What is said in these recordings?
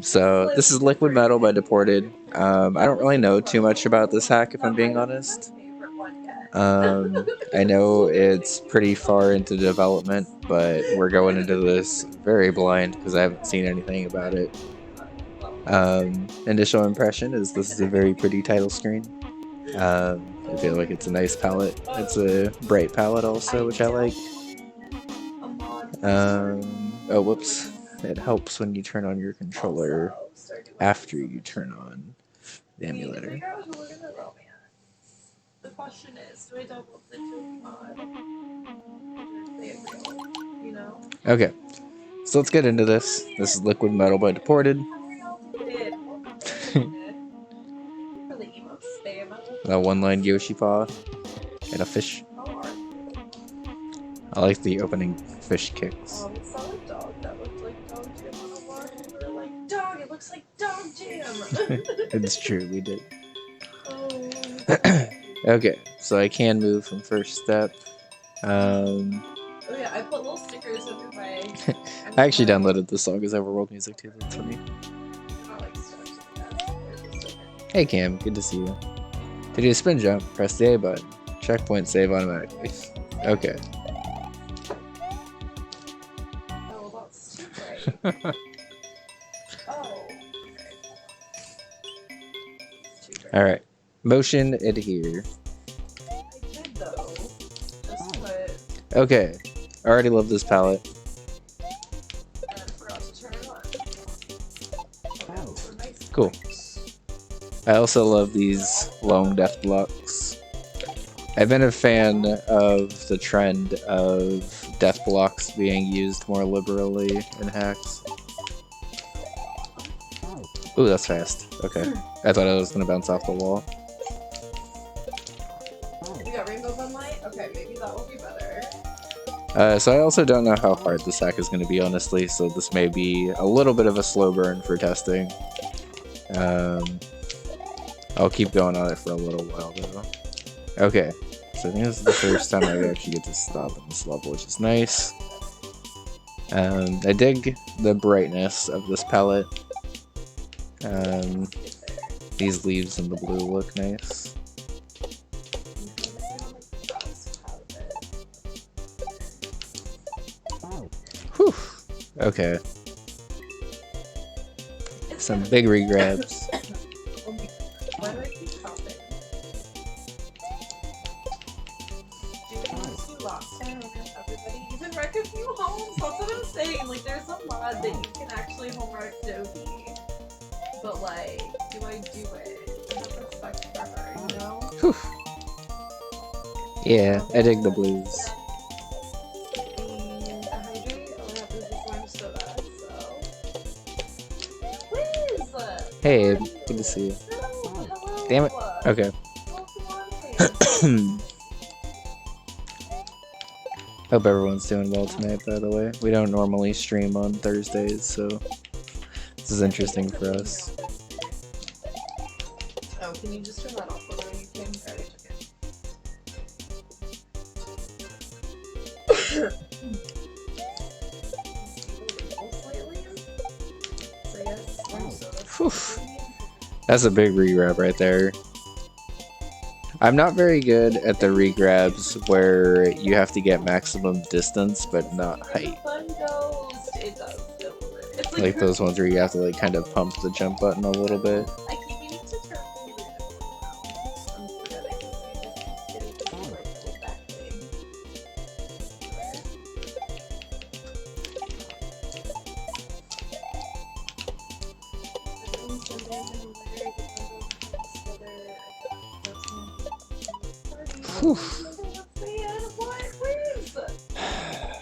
So this is Liquid Metal by Deported. I don't really know too much about this hack, if I'm being honest. I know it's pretty far into development, but we're going into this very blind because I haven't seen anything about it. Initial impression is this is a very pretty title screen. I feel like it's a nice palette. It's a bright palette also, which I like. Oh, whoops. It helps when you turn on your controller after you turn on the emulator. The question is, do I double the mod? You know? Okay, so let's get into this. This is Liquid Metal by Deported. A one-line Yoshi paw and a fish. I like the opening fish kicks. We saw a dog that looked like Dog Jam on a walk, and we were like, dog, it looks like Dog Jam! It's true, we did. Oh. Okay, so I can move from first step. Oh yeah, I put little stickers under my... I actually downloaded this song as Overworld music too, that's funny. Hey Cam, good to see you. To do a spin jump, press the A button. Checkpoint save automatically. Okay. Oh, that's too bright. Oh, okay. Alright. Motion adhere. I did though. Just put... Okay. I already love this palette. And I forgot to turn it on. Oh. Cool. I also love these long death blocks. I've been a fan of the trend of death blocks being used more liberally in hacks. Ooh, that's fast. Okay. I thought I was gonna bounce off the wall. We got rainbow sunlight? Okay, maybe that will be better. So I also don't know how hard this hack is going to be, honestly, so this may be a little bit of a slow burn for testing. I'll keep going on it for a little while, though. Okay, so I think this is the first time I actually get to stop in this level, which is nice. I dig the brightness of this palette. These leaves in the blue look nice. Whew. Okay. Some big regrabs. Why do I keep stopping? Do we want to last time everybody? You can wreck a few homes, that's what I'm saying. Like, there's a mod that you can actually home wreck Doki. But, like, do I do it? I have respect for her, you know? Whew. Yeah, I dig the blues. Hey, good to see you. Damn it. Okay. Hope everyone's doing well tonight, by the way. We don't normally stream on Thursdays, so this is interesting for us. Oh, can you just turn that off? Whether you can? Whew. That's a big regrab right there. I'm not very good at the regrabs where you have to get maximum distance but not height. Like those ones where you have to like kind of pump the jump button a little bit.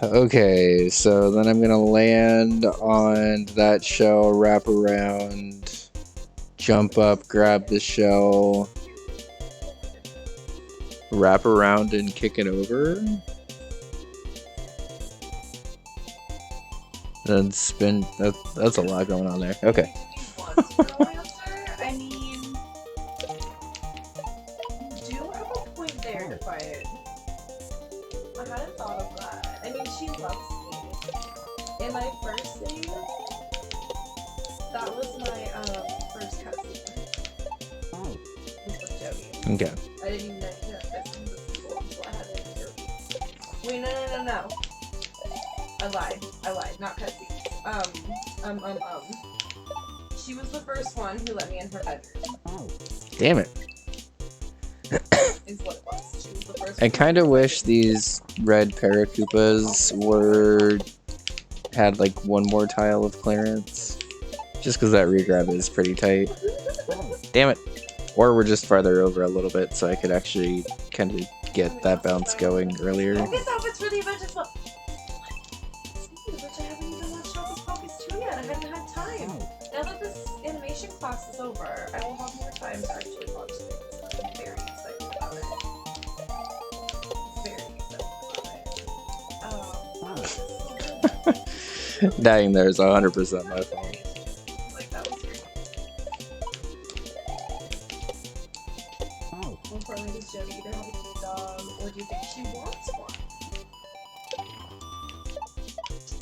Okay, so then I'm gonna land on that shell, wrap around, jump up, grab the shell, wrap around and kick it over, then spin. That's a lot going on there. Okay. that was my first cutscene. Was with Jody. Okay. I didn't even know you could have cutscenes with people until I had it with Jody. Wait, no. I lied. Not cutscenes. She was the first one who let me in her bedroom. Damn it. Is what it was. She was the first I one. kind of wish these red Paracoopas had like one more tile of clearance. Just because that regrab is pretty tight. Damn it. Or we're just farther over a little bit so I could actually kind of get that bounce going earlier. Look at outfits for the Avengers Club. Which I haven't even watched Office Focus 2 yet. I haven't had time. Now that this animation class is over, I will have more time to actually watch things. I'm very excited about it. Very excited about it. Dying there is 100% my fault. Like, that was great. More importantly, does Jody either have a cute dog, or do you think she wants one?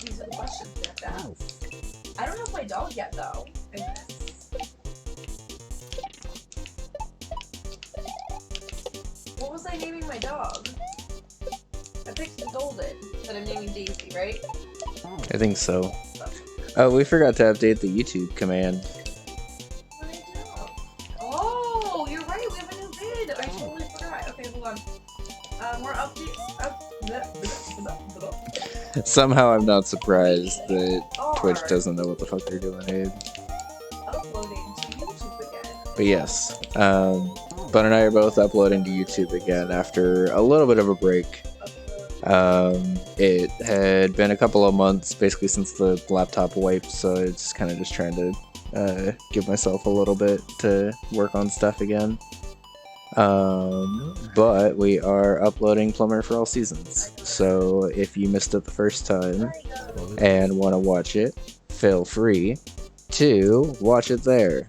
These are the questions we have to ask. I don't have my dog yet, though, in this. What was I naming my dog? I picked the golden, that I'm naming Daisy, right? I think so. Oh, we forgot to update the YouTube command. I know. Oh, you're right. We have a new vid. I totally forgot. Okay, hold on. More updates. Somehow I'm not surprised that Twitch doesn't know what the fuck they're doing, Abe. Uploading to YouTube again. But yes, Bun and I are both uploading to YouTube again after a little bit of a break. It had been a couple of months basically since the laptop wiped, so it's kind of just trying to give myself a little bit to work on stuff again. But we are uploading Plumber for All Seasons, so if you missed it the first time and want to watch it, feel free to watch it there.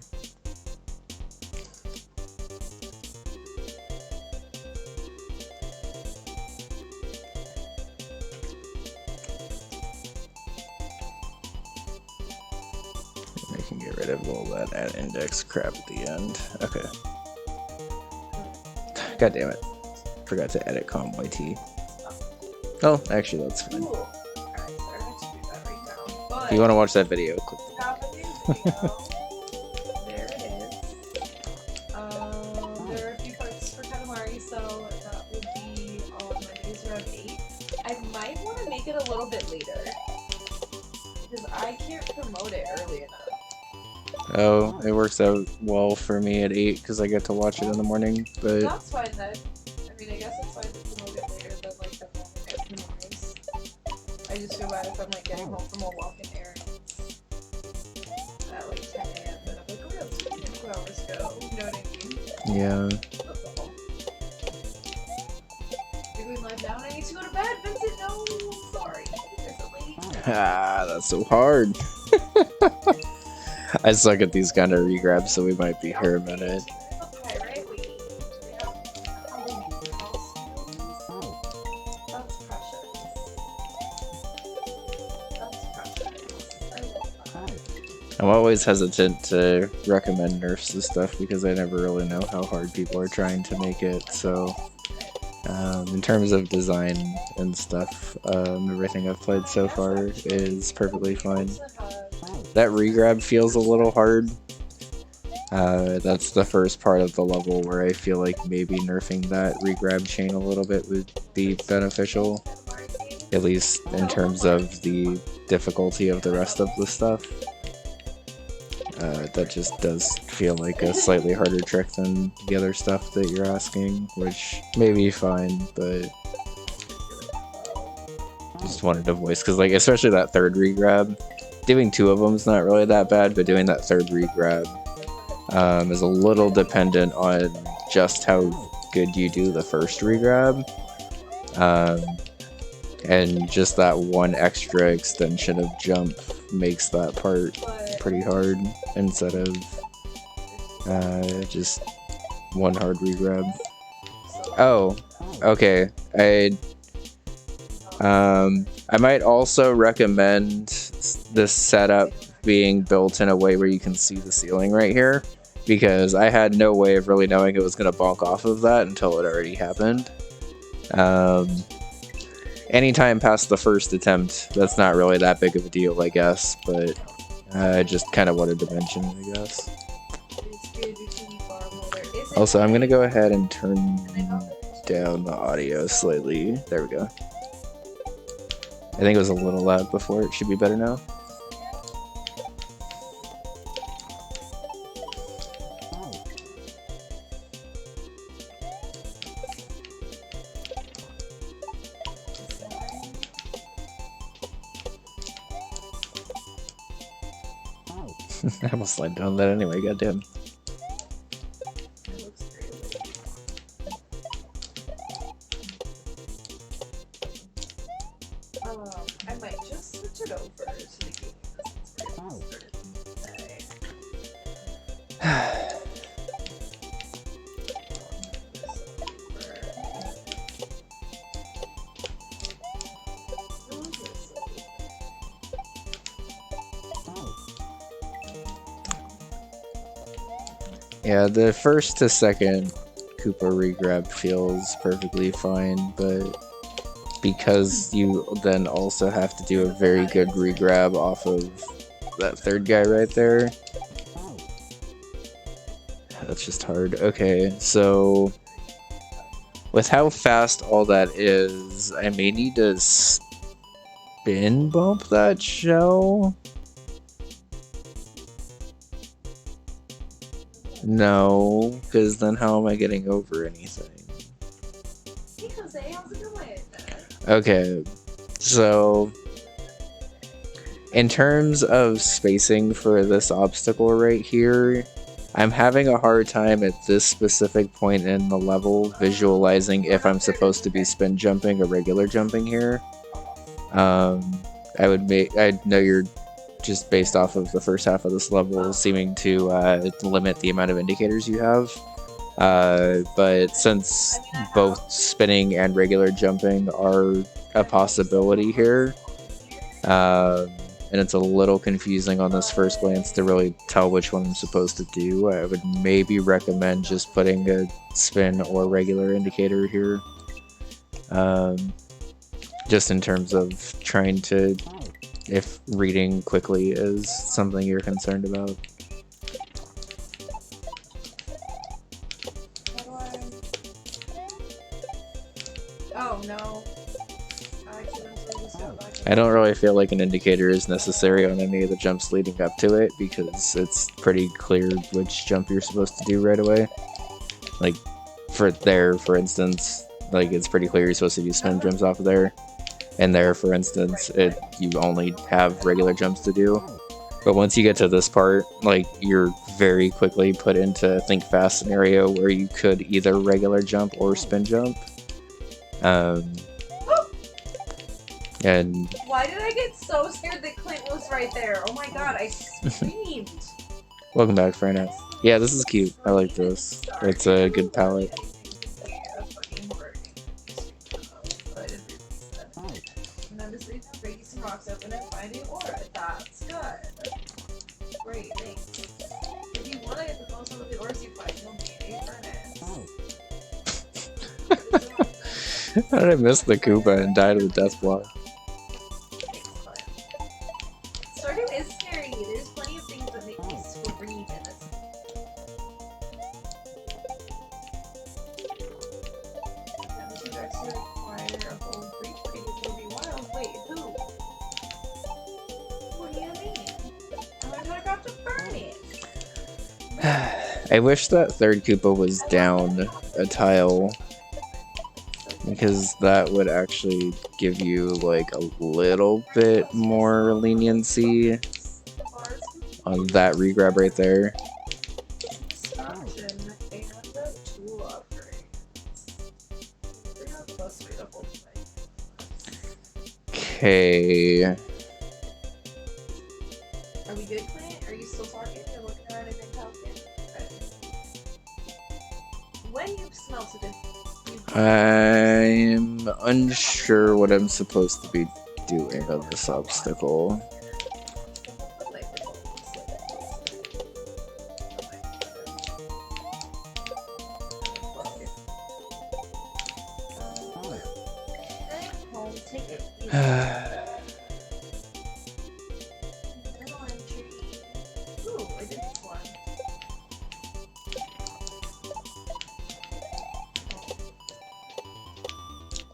I can get rid of all that at index crap at the end. Okay. God damn it. Forgot to edit ComYT. Oh, actually, that's fine. Cool. Alright, so I have to do that right now. But If you want to watch that video, click the have a new video. There it is. There are a few parts for Katamari, so that will be on Mondays around 8. I might want to make it a little bit later. Because I can't promote it early enough. Oh, it works out well for me at 8 because I get to watch it in the morning, but That's fine then. I mean, I guess it's fine to promote it later than like the moment it premieres. I just feel bad if I'm like getting home from a walk in errands at like 10 a.m. and I'm like, oh yeah, it's been 2 hours ago. You know what I mean? yeah. That's all. You're going live now and I need to go to bed. Vincent, no! I'm sorry. Is it late? Ah, that's so hard. I suck at these kind of regrabs, so we might be here a minute. There's a pirate. Wait. Do they have Halloween costumes? That's precious. That's precious. I love that. I'm always hesitant to recommend nerfs to stuff because I never really know how hard people are trying to make it, so in terms of design and stuff, everything I've played so far is perfectly fine. That regrab feels a little hard. That's the first part of the level where I feel like maybe nerfing that regrab chain a little bit would be beneficial, at least in terms of the difficulty of the rest of the stuff. That just does feel like a slightly harder trick than the other stuff that you're asking, which may be fine, but just wanted to voice, because like especially that third regrab, doing 2 of them is not really that bad, but doing that third regrab is a little dependent on just how good you do the first regrab, and just that one extra extension of jump makes that part pretty hard instead of just one hard regrab. Oh, okay. I might also recommend this setup being built in a way where you can see the ceiling right here, because I had no way of really knowing it was going to bonk off of that until it already happened. Anytime past the first attempt, that's not really that big of a deal, I guess, but I just kind of wanted to mention it, I guess. Also, I'm going to go ahead and turn down the audio slightly. There we go. I think it was a little loud before. It should be better now. I almost slammed down that anyway, goddamn. I might just switch it over to the game. Yeah, the first to second Koopa regrab feels perfectly fine, but because you then also have to do a very good regrab off of that third guy right there, that's just hard. Okay, so with how fast all that is, I may need to spin bump that shell. No, because then how am I getting over anything? Hey Jose, how's it going? Okay, so in terms of spacing for this obstacle right here, I'm having a hard time at this specific point in the level visualizing if I'm supposed to be spin jumping or regular jumping here. I know you're just based off of the first half of this level seeming to limit the amount of indicators you have. But since both spinning and regular jumping are a possibility here, and it's a little confusing on this first glance to really tell which one I'm supposed to do, I would maybe recommend just putting a spin or regular indicator here. Just in terms of trying to, if reading quickly is something you're concerned about. Oh no. I accidentally just got back. I don't really feel like an indicator is necessary on any of the jumps leading up to it, because it's pretty clear which jump you're supposed to do right away. Like, for instance, like it's pretty clear you're supposed to do spin jumps off of there. And there, for instance, you only have regular jumps to do. But once you get to this part, like, you're very quickly put into a think fast scenario where you could either regular jump or spin jump. And why did I get so scared that Clint was right there? Oh my god, I screamed. Welcome back, Frano. Yeah, this is cute. I like this. It's a good palette. Breaking some rocks open and finding ore. That's good. Great, thanks. If you want to get the most of the ores you find, you'll need a furnace. How did I miss the Koopa and die to the death block? Stardew is scary. There's plenty of things that make me scream in this. You actually require a whole breach for you to be wild. Wait, who? What do you mean? I'm gonna craft a furnace. I wish that third Koopa was down a tile, because that would actually give you like a little bit more leniency on that regrab right there. Okay. Are we good, Clint? Are you still talking? You're looking around and talking? Okay. When you've smelted it, I'm unsure what I'm supposed to be doing on this obstacle. Journal entry. Ooh, I did this one.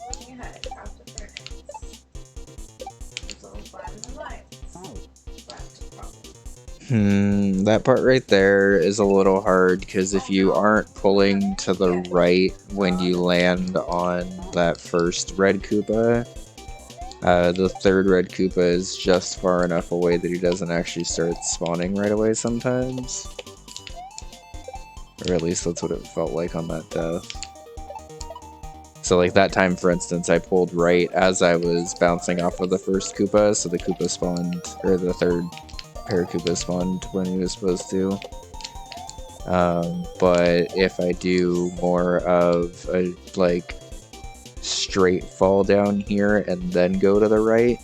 Looking ahead, craft a furnace. There's little flat in the lines. Left, problem. That part right there is a little hard because if you aren't pulling to the right when you land on that first red Koopa, the third red Koopa is just far enough away that he doesn't actually start spawning right away sometimes. Or at least that's what it felt like on that death. So like that time, for instance, I pulled right as I was bouncing off of the first Koopa, so the Koopa spawned, or the third Paracupa spawned when he was supposed to. But if I do more of a like straight fall down here and then go to the right,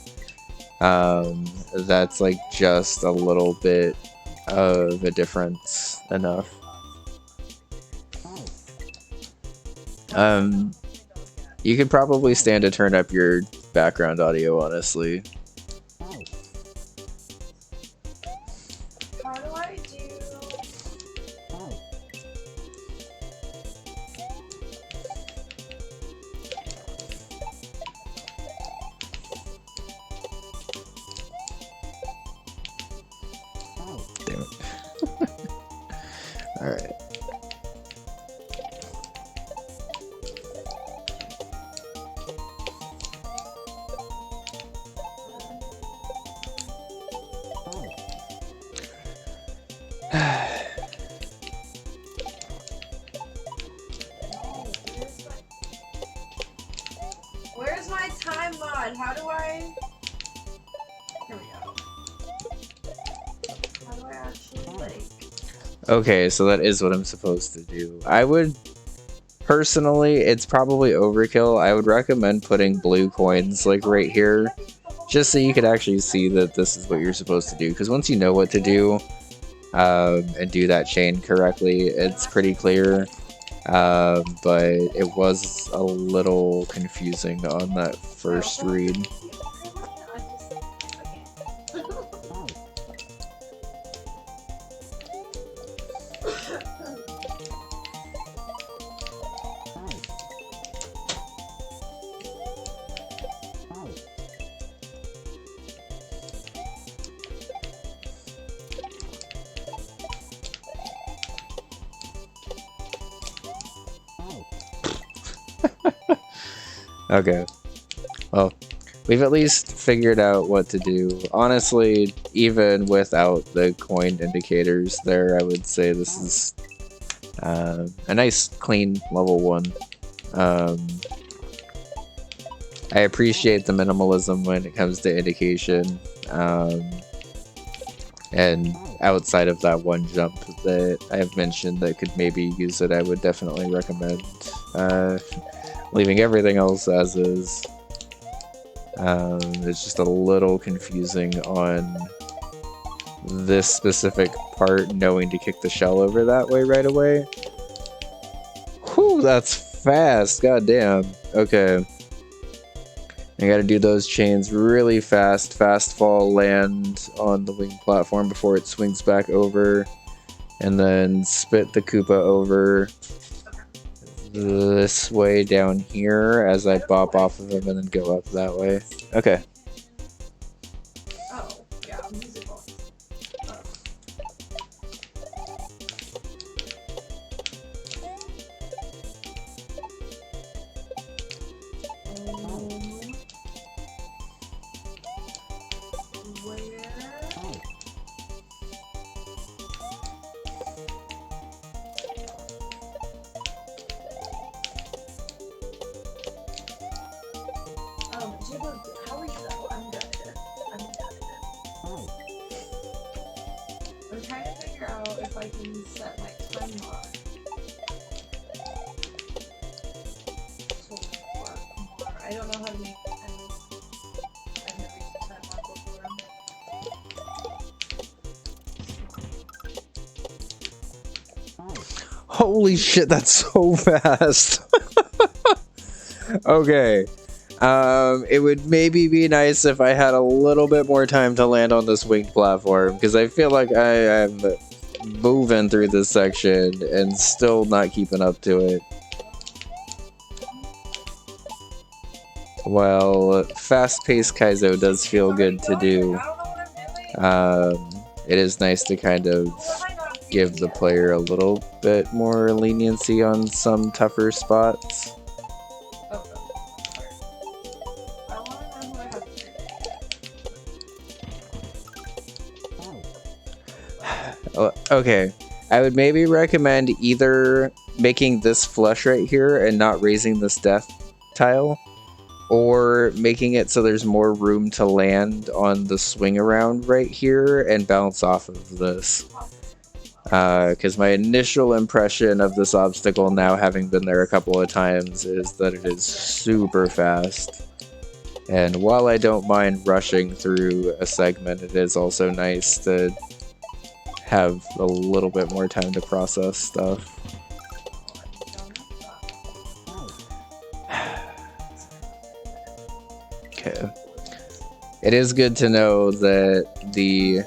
that's like just a little bit of a difference enough. You could probably stand to turn up your background audio, honestly. How do I do? Damn it. Alright. Where's my time mod? How do I? Here we go. How do I actually like? Okay, so that is what I'm supposed to do. I would personally, it's probably overkill. I would recommend putting blue coins like right here, just so you could actually see that this is what you're supposed to do. Because once you know what to do and do that chain correctly, it's pretty clear. But it was a little confusing on that first read. Okay. Well, we've at least figured out what to do. Honestly, even without the coin indicators there, I would say this is a nice, clean level 1. I appreciate the minimalism when it comes to indication. And outside of that one jump that I have mentioned that could maybe use it, I would definitely recommend leaving everything else as is. It's just a little confusing on this specific part, knowing to kick the shell over that way right away. Whew, that's fast, goddamn. Okay. I gotta do those chains really fast. Fast fall, land on the wing platform before it swings back over. And then spit the Koopa over this way down here as I bop off of him and then go up that way. Okay. Oh, yeah, musical. How are you though? I'm good. I'm good. I'm trying to figure out if I can set my time mod to work more. I don't know how to make I've never used a time mod before. Holy shit, that's so fast. Okay. It would maybe be nice if I had a little bit more time to land on this winged platform, because I feel like I am moving through this section and still not keeping up to it. Well, fast-paced Kaizo does feel good to do. It is nice to kind of give the player a little bit more leniency on some tougher spots. Okay, I would maybe recommend either making this flush right here and not raising this death tile, or making it so there's more room to land on the swing around right here and bounce off of this. Because my initial impression of this obstacle, now having been there a couple of times, is that it is super fast. And while I don't mind rushing through a segment, it is also nice to have a little bit more time to process stuff. Okay. It is good to know that the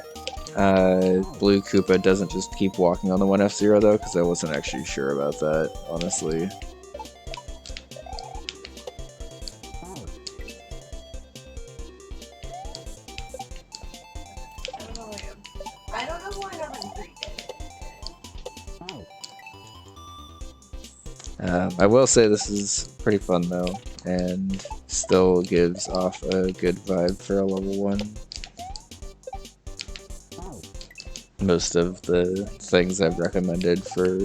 blue Koopa doesn't just keep walking on the 1F0 though, because I wasn't actually sure about that, honestly. I will say this is pretty fun though, and still gives off a good vibe for a level 1. Most of the things I've recommended for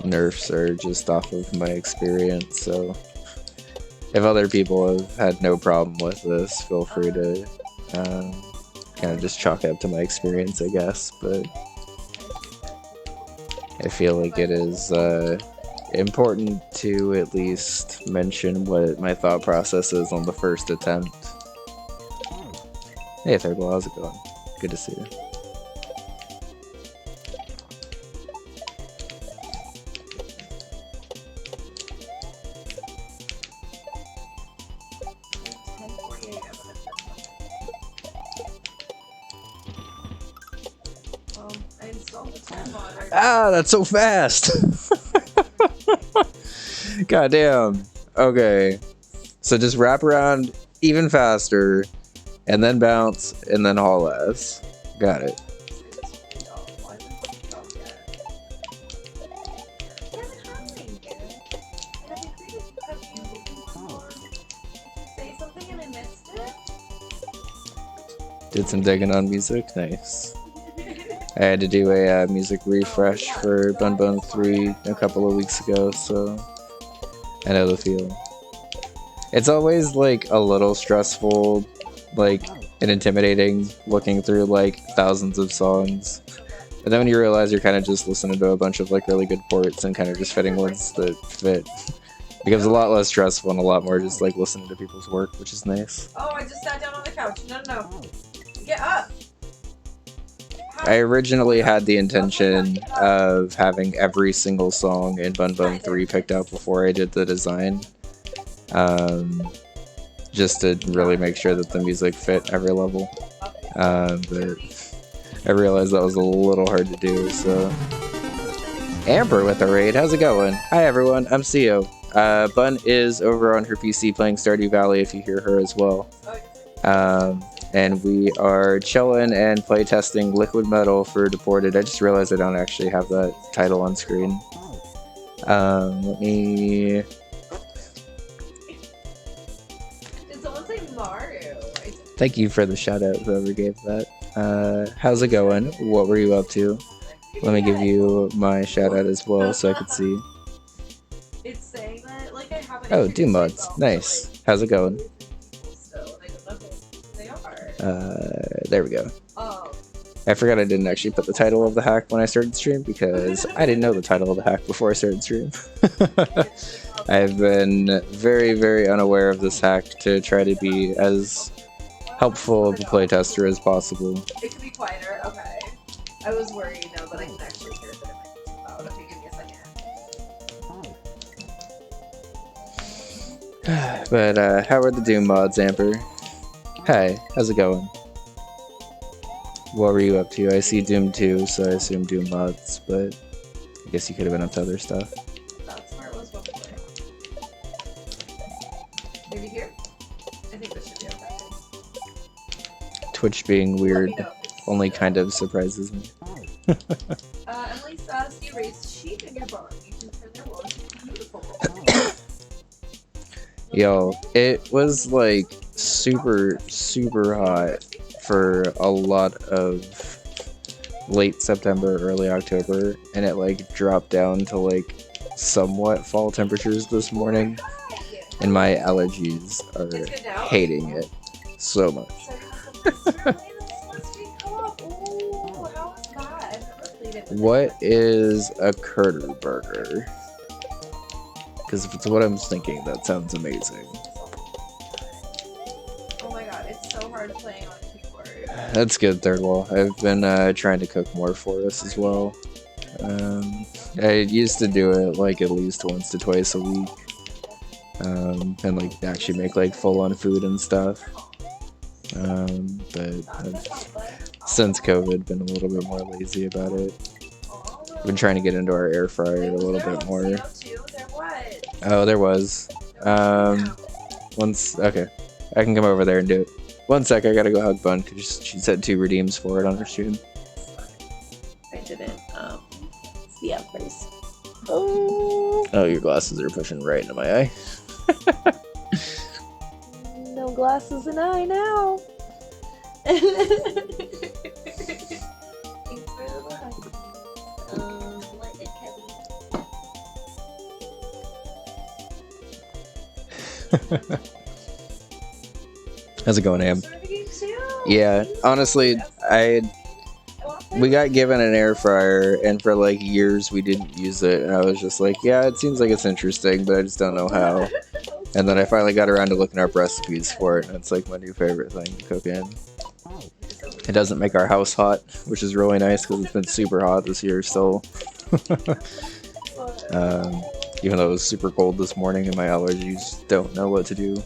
nerfs are just off of my experience, so if other people have had no problem with this, feel free to kind of just chalk it up to my experience, I guess, but I feel like it is important to at least mention what my thought process is on the first attempt. Hey Third, how's it going? Good to see you. Ah, that's so fast! Goddamn. Okay. So just wrap around even faster, and then bounce, and then haul ass. Got it. Did some digging on music? Nice. I had to do a music refresh for Bun Bun 3 a couple of weeks ago, so I know the feel. It's always like a little stressful, like, and intimidating looking through like thousands of songs. But then when you realize you're kind of just listening to a bunch of like really good ports and kind of just fitting ones that fit, it becomes a lot less stressful and a lot more just like listening to people's work, which is nice. Oh, I just sat down on the couch. No. Get up! I originally had the intention of having every single song in Bun Bun 3 picked out before I did the design. Just to really make sure that the music fit every level. But I realized that was a little hard to do, so... Amber with the raid, how's it going? Hi everyone, I'mCio. Bun is over on her PC playing Stardew Valley if you hear her as well. And we are chilling and playtesting Liquid Metal for Deported. I just realized I don't actually have that title on screen. Let me... Did someone say Maru? Thank you for the shout out, whoever gave that. How's it going? What were you up to? Let me give you my shout out as well so I could see. It's saying that, like, I haven't... Oh, Doom Mods. Nice. How's it going? There we go. Oh. I forgot I didn't actually put the title of the hack when I started stream because I didn't know the title of the hack before I started stream. I've been very, very unaware of this hack to try to be as helpful of a playtester as possible. It could be quieter, okay. I was worried now that I can actually hear that it might be too loud. Okay, give me a second. But how are the Doom mods, Amber? Hi, how's it going? What were you up to? I see Doom 2, so I assume Doom mods, but I guess you could have been up to other stuff. That's where it was one play. Maybe here? I think this should be okay. Twitch being weird Let me know if it's, only kind of surprises me. Emily says you raised sheep in your barn. You can turn their wool into beautiful. Yo, it was like super hot for a lot of late September, early October, and it like dropped down to like somewhat fall temperatures this morning, and my allergies are hating it so much. What is a Curter burger? Because if it's what I'm thinking, that sounds amazing. Oh my god, it's so hard playing on keyboard. That's good, Third Wall. I've been trying to cook more for us as well. I used to do it like at least once to twice a week. And like actually make like full-on food and stuff. But I've, since COVID, been a little bit more lazy about it. Been trying to get into our air fryer a little bit more. Oh, there was. Okay. I can come over there and do it. One sec, I gotta go hug Bun, because she said 2 redeems for it on her stream. I didn't, see at first. Oh, your glasses are pushing right into my eye. No glasses and eye now. How's it going, Am? Yeah, honestly, we got given an air fryer, and for like years we didn't use it, and I was just like, yeah, it seems like it's interesting, but I just don't know how. And then I finally got around to looking up recipes for it, and it's like my new favorite thing to cook in. It doesn't make our house hot, which is really nice because it's been super hot this year still. Even though it was super cold this morning and my allergies don't know what to do.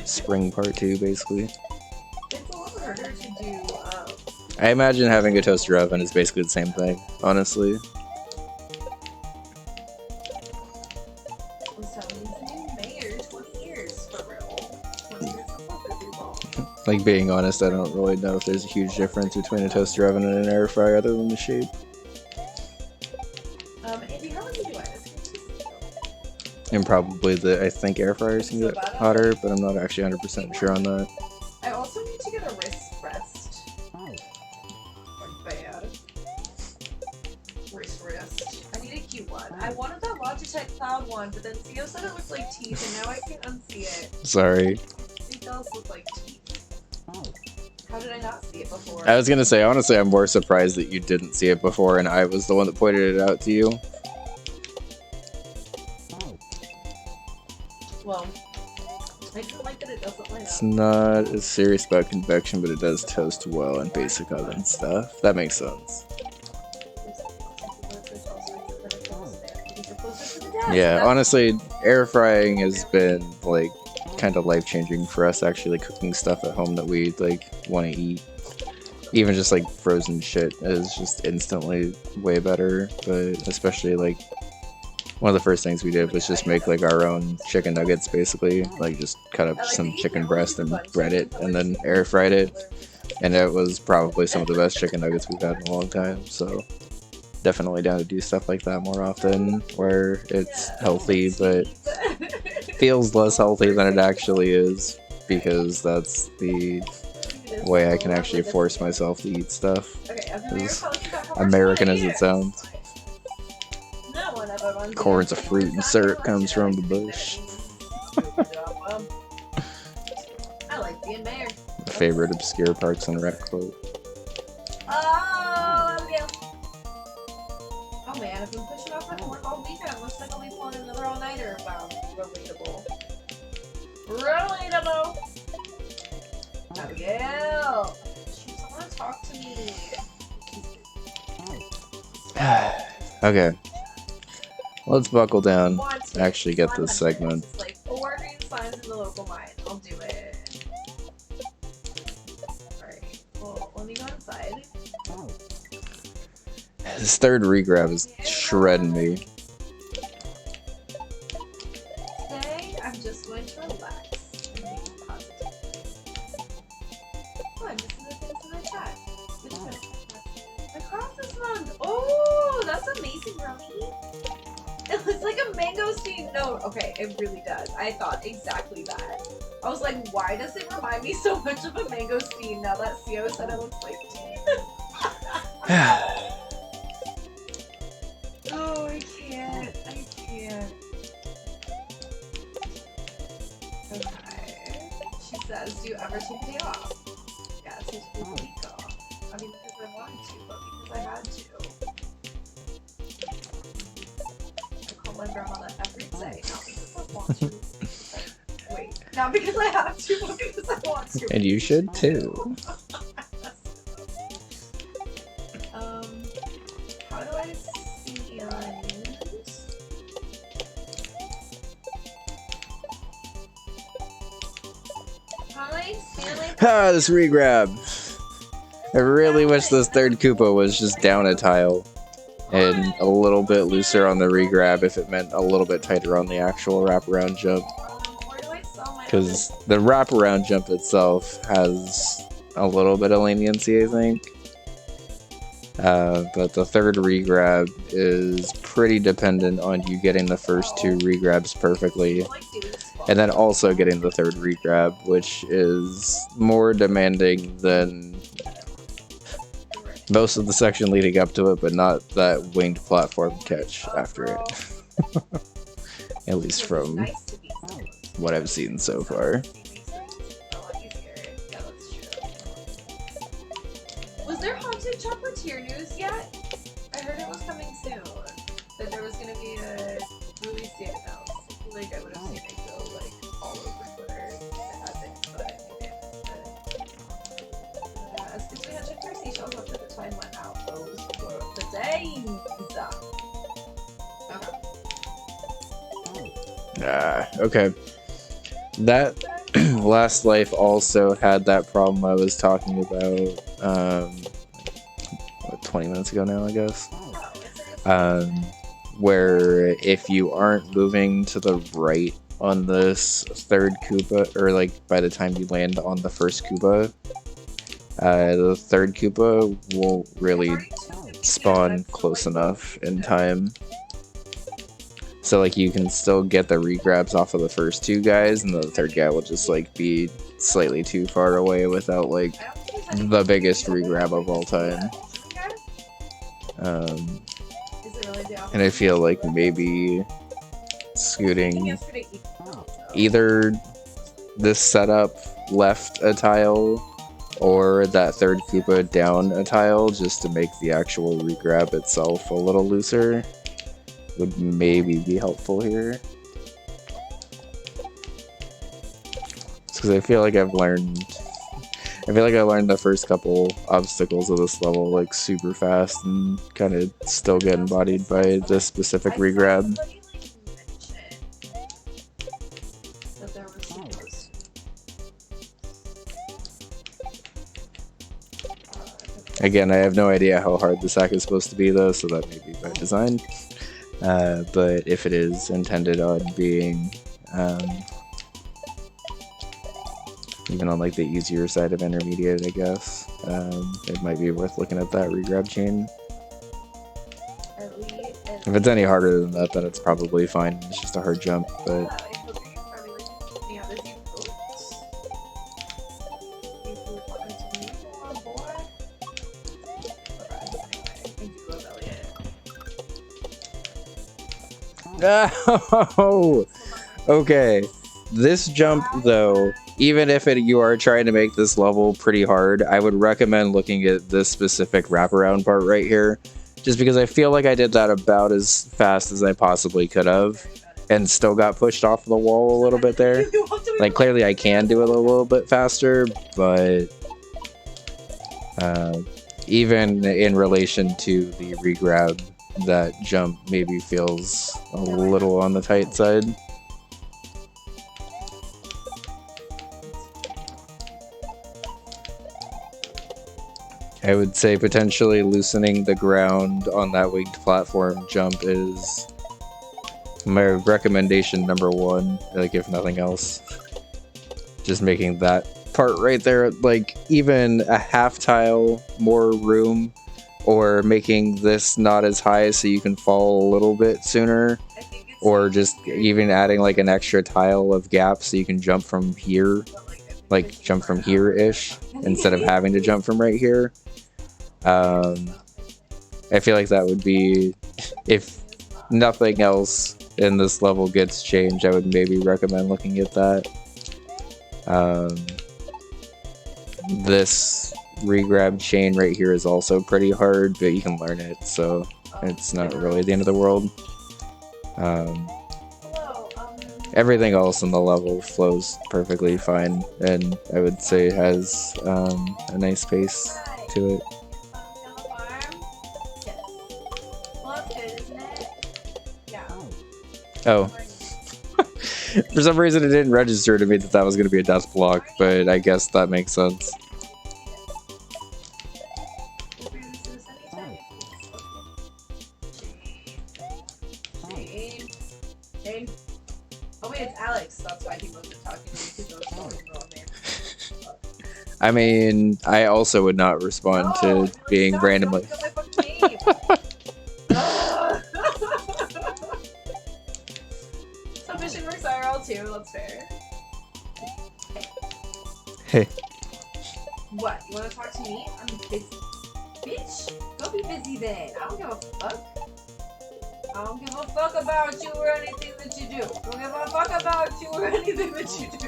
Spring part 2, basically. It's a lot harder to do, I imagine having a toaster oven is basically the same thing, honestly. Like, being honest, I don't really know if there's a huge difference between a toaster oven and an air fryer other than the shape. Andy, how would you do it? And probably I think air fryers can get hotter, but I'm not actually 100% sure on that. I also need to get a wrist rest. Bad. Wrist rest. I need a cute one. I wanted that Logitech Cloud one, but then Theo said it looked like teeth, and now I can't unsee it. Sorry. It does look like teeth. How did I not see it before? I was gonna say, honestly, I'm more surprised that you didn't see it before, and I was the one that pointed it out to you. Well, I don't like that it doesn't light up. It's not as serious about convection, but it does toast well in basic oven stuff. That makes sense. Yeah, honestly, air frying has been like kind of life-changing for us, actually, like cooking stuff at home that we like want to eat. Even just like frozen shit is just instantly way better, but especially like one of the first things we did was just make like our own chicken nuggets, basically. Like just cut up some chicken breast and bread it and then air fried it, and it was probably some of the best chicken nuggets we've had in a long time. So definitely down to do stuff like that more often, where it's healthy but feels less healthy than it actually is, because that's the way I can actually force myself to eat stuff, as American as it sounds. Corn's a fruit and syrup comes from the bush. I like being mayor. My favorite obscure Parks and Rec quote. Oh, yeah. Oh man, I've been pushing off my work all weekend. Looks like I'll be pulling another all-nighter. Wow, relatable. Relatable! Abigail! She doesn't want to talk to me. Okay. Let's buckle down. Actually get this segment that side. His third regrab is shredding me. Today, I'm just going to relax and think positively. Oh, I'm missing the things in my chat. Which one? Across this one. Oh, that's amazing, Rummy. It looks like a mangosteen. No, okay, it really does. I thought exactly that. I was like, why does it remind me so much of a mangosteen now that Theo said it looks like Oh, I can't. I can't. Okay. She says, do you ever take a day off? Yeah, it's just a week off. I mean, because I wanted to, but because I had to. I call my grandmother every day, not because I want to. Wait, not because I have to, but because I want to. And you should too. How do I see Ah, this regrab. I really wish this third Koopa was just down a tile and a little bit looser on the regrab if it meant a little bit tighter on the actual wraparound jump. Because the wraparound jump itself has a little bit of leniency, I think. But the third regrab is pretty dependent on you getting the first two regrabs perfectly. And then also getting the third regrab, which is more demanding than most of the section leading up to it, but not that winged platform catch after it. At least from what I've seen so far. Was there Haunted Chocolatier news yet? I heard it was coming soon. That there was gonna be a release date announced. I feel like I would have seen it go like all over Twitter if it hasn't, but maybe I missed it. As soon as we had checked our seashells after the time went out, those were the days. Okay. That Last Life also had that problem I was talking about, what, 20 minutes ago now, I guess? Where if you aren't moving to the right on this third Koopa, or like by the time you land on the first Koopa, the third Koopa won't really spawn close enough in time. So like you can still get the regrabs off of the first two guys, and the third guy will just like be slightly too far away without like the biggest regrab of all time. And I feel like maybe scooting either this setup left a tile or that third Koopa down a tile just to make the actual regrab itself a little looser would maybe be helpful here. Because I feel like I learned the first couple obstacles of this level like super fast and kind of still getting bodied by this specific regrab. Again, I have no idea how hard this hack is supposed to be though, so that may be by design. But if it is intended on being even on like the easier side of intermediate, I guess, it might be worth looking at that regrab chain. If it's any harder than that, then it's probably fine. It's just a hard jump, but oh, okay. This jump, though, even if you are trying to make this level pretty hard, I would recommend looking at this specific wraparound part right here. Just because I feel like I did that about as fast as I possibly could have, and still got pushed off the wall a little bit there. Like, clearly I can do it a little bit faster, but even in relation to the regrab, that jump maybe feels a little on the tight side. I would say potentially loosening the ground on that winged platform jump is my recommendation number one, like if nothing else. Just making that part right there, like even a half tile more room, or making this not as high so you can fall a little bit sooner, or just even adding like an extra tile of gap so you can jump from here, like jump from here-ish, instead of having to jump from right here. I feel like that would be, if nothing else in this level gets changed, I would maybe recommend looking at that. This regrab chain right here is also pretty hard, but you can learn it, so it's not really the end of the world. Everything else in the level flows perfectly fine, and I would say has a nice pace to it. Oh. For some reason it didn't register to me that that was going to be a death block, but I guess that makes sense. Oh wait, it's Alex. That's why he wasn't talking to me, because I was calling the wrong name. I mean, I also would not respond to being randomly. Submission works IRL too, that's fair. Hey. What? You wanna talk to me? I'm busy. Bitch, go be busy then. I don't give a fuck. I don't give a fuck about you or anything that you do. Don't give a fuck about you or anything that you do.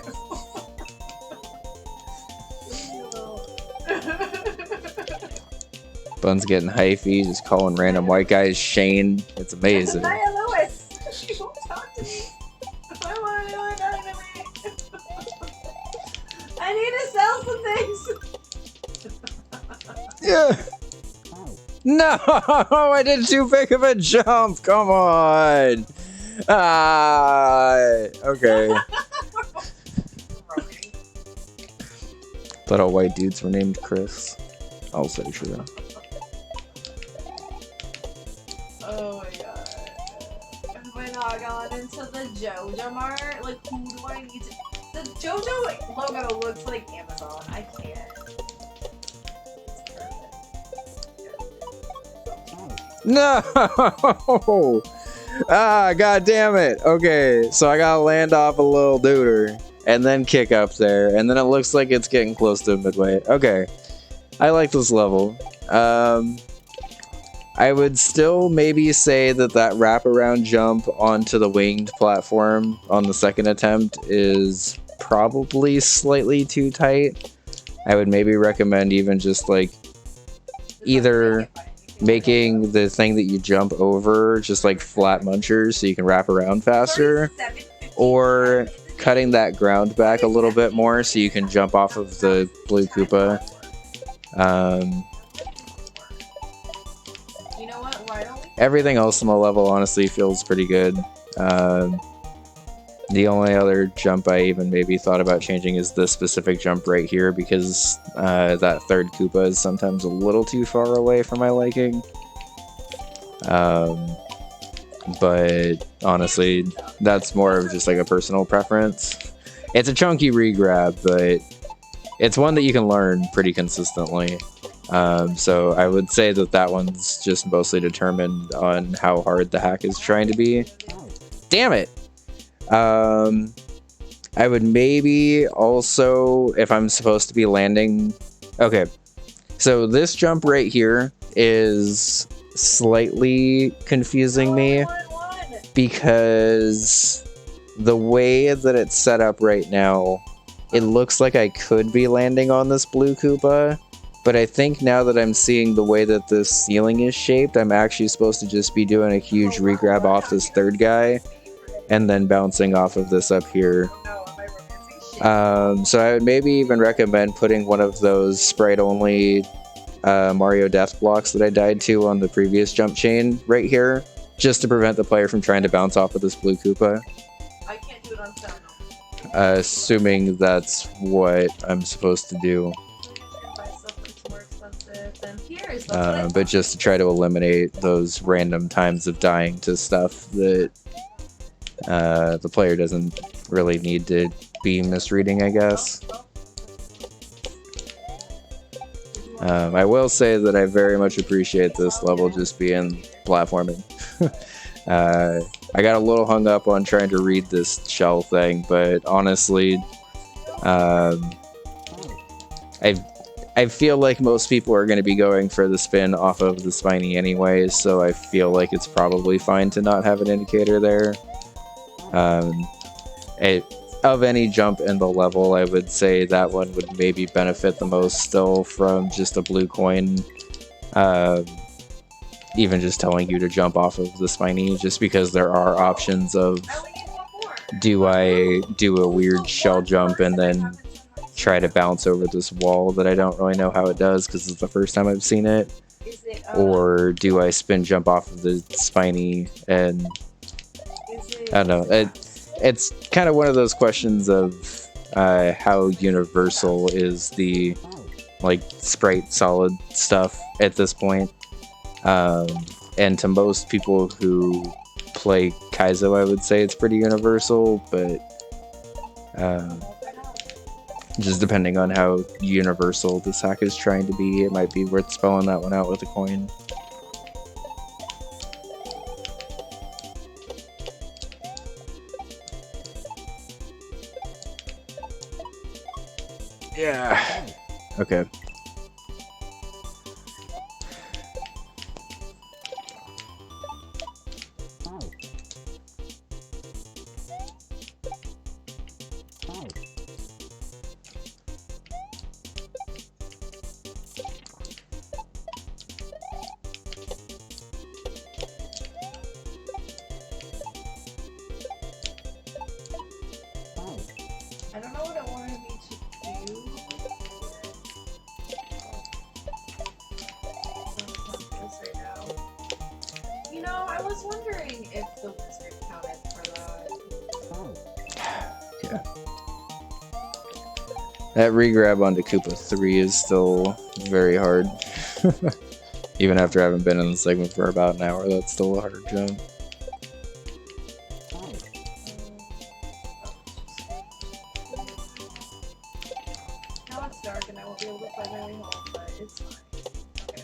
Bun's getting hyphy, just calling random white guys Shane. It's amazing. Naya Lewis. She won't talk to me. I want to know what talking to me. I need to sell some things. Yeah. No, I did too big of a jump. Come on. Okay. Thought all white dudes were named Chris. I'll say sure. Oh my god. Have I not gone into the JoJo Mart? Like, who do I need to... The JoJo logo looks like Amazon. I can't. No! God damn it. Okay, so I gotta land off a little duder and then kick up there, and then it looks like it's getting close to midway. Okay, I like this level. I would still maybe say that wraparound jump onto the winged platform on the second attempt is probably slightly too tight. I would maybe recommend even just like either making the thing that you jump over just like flat munchers so you can wrap around faster, or cutting that ground back a little bit more so you can jump off of the blue Koopa. Everything else in the level honestly feels pretty good. The only other jump I even maybe thought about changing is this specific jump right here, because that third Koopa is sometimes a little too far away for my liking. But honestly, that's more of just like a personal preference. It's a chunky regrab, but it's one that you can learn pretty consistently. So I would say that one's just mostly determined on how hard the hack is trying to be. Damn it! I would maybe also, if I'm supposed to be landing... Okay, so this jump right here is slightly confusing me, because the way that it's set up right now, it looks like I could be landing on this blue Koopa, but I think now that I'm seeing the way that this ceiling is shaped, I'm actually supposed to just be doing a huge regrab off this third guy, and then bouncing off of this up here. So I would maybe even recommend putting one of those sprite-only Mario death blocks that I died to on the previous jump chain right here, just to prevent the player from trying to bounce off of this blue Koopa. I can't do it on sound. Assuming that's what I'm supposed to do. Buy stuff that's more expensive than Adheres, that's what I but just to try to eliminate those random times of dying to stuff that the player doesn't really need to be misreading, I guess. I will say that I very much appreciate this level just being platforming. I got a little hung up on trying to read this shell thing, but honestly, I feel like most people are going to be going for the spin off of the spiny anyways, so I feel like it's probably fine to not have an indicator there. Of any jump in the level, I would say that one would maybe benefit the most still from just a blue coin. Even just telling you to jump off of the spiny, just because there are options of, do I do a weird shell jump and then try to bounce over this wall that I don't really know how it does because it's the first time I've seen it, or do I spin jump off of the spiny and I don't know. It's kind of one of those questions of how universal is the like sprite solid stuff at this point. And to most people who play Kaizo, I would say it's pretty universal, but just depending on how universal this hack is trying to be, it might be worth spelling that one out with a coin. Yeah. Okay. I don't know what it wanted me to do. Right now. You know, I was wondering if the wizard counted for that. Yeah. That regrab onto Koopa 3 is still very hard. Even after having been in the segment for about an hour, that's still a hard jump. Now it's dark and I won't be able to find my way home, but it's fine. Okay.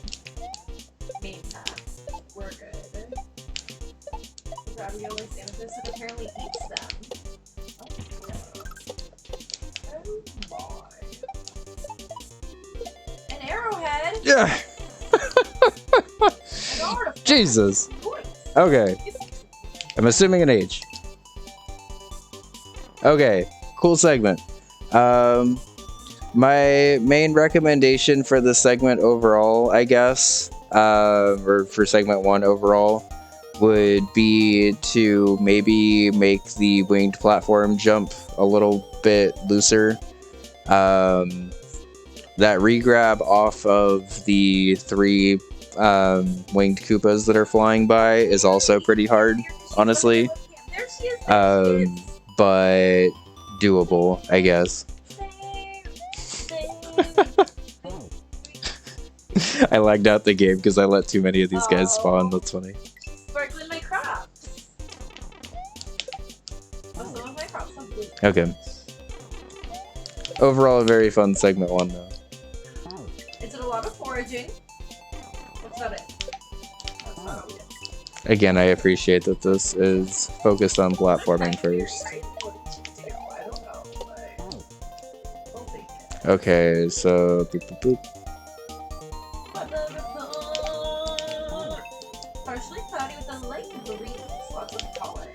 Main path. We're good. Ravioli sandwiches and apparently eats them. Oh my. An arrowhead? Yeah! Jesus! Okay. I'm assuming an age. Okay, cool segment. My main recommendation for this segment overall, I guess, or for segment 1 overall, would be to maybe make the winged platform jump a little bit looser. That regrab off of the 3 winged Koopas that are flying by is also pretty hard, honestly. But doable, I guess. I lagged out the game because I let too many of these guys spawn. That's funny. Sparkling my crops. Some of my crops have blue. Okay. Overall, a very fun segment 1, though. Is it a lot of foraging? What's that? That's not what we did. Again, I appreciate that this is focused on platforming first. I don't know, but we'll take it. Okay, so boop, boop, boop. Partially cloudy with a light breeze. Lots of color.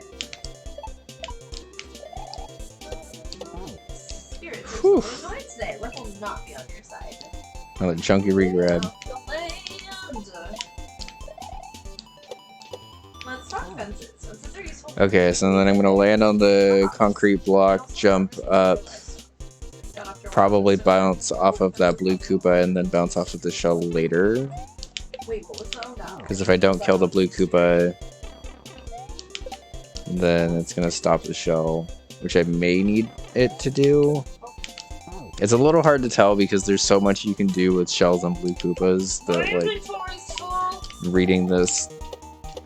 Spirit, there's no noise today. Luck will not be on your side. Another chunky regrab. The land. Let's talk fences. Fences are useful. Okay, so then I'm gonna land on the concrete block, jump up, probably bounce off of that blue Koopa, and then bounce off of the shell later. Wait, what was that? Because if I don't kill the blue Koopa, then it's gonna stop the shell, which I may need it to do. It's a little hard to tell because there's so much you can do with shells and blue Koopas that, like, reading this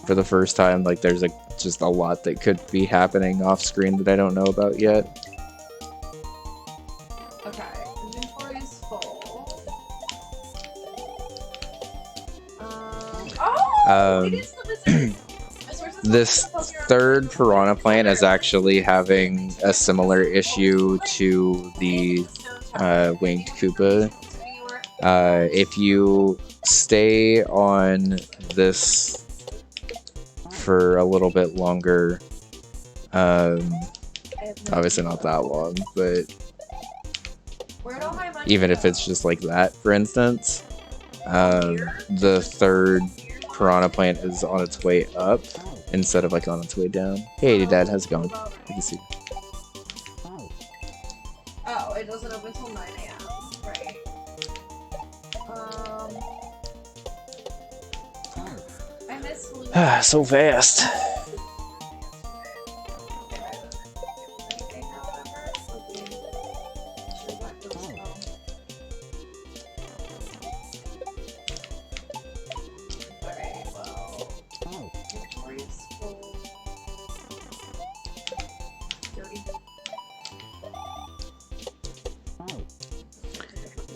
for the first time, like, there's just a lot that could be happening off screen that I don't know about yet. Okay, inventory is full. It is the wizard. This third piranha plant is actually having a similar issue to the winged Koopa. If you stay on this for a little bit longer, obviously not that long, but even if it's just like that, for instance, the third piranha plant is on its way up instead of like on its way down. Hey Dad, how's it going? Good to see you. Oh, it doesn't open until 9 a.m. Right. I miss Blue. So fast.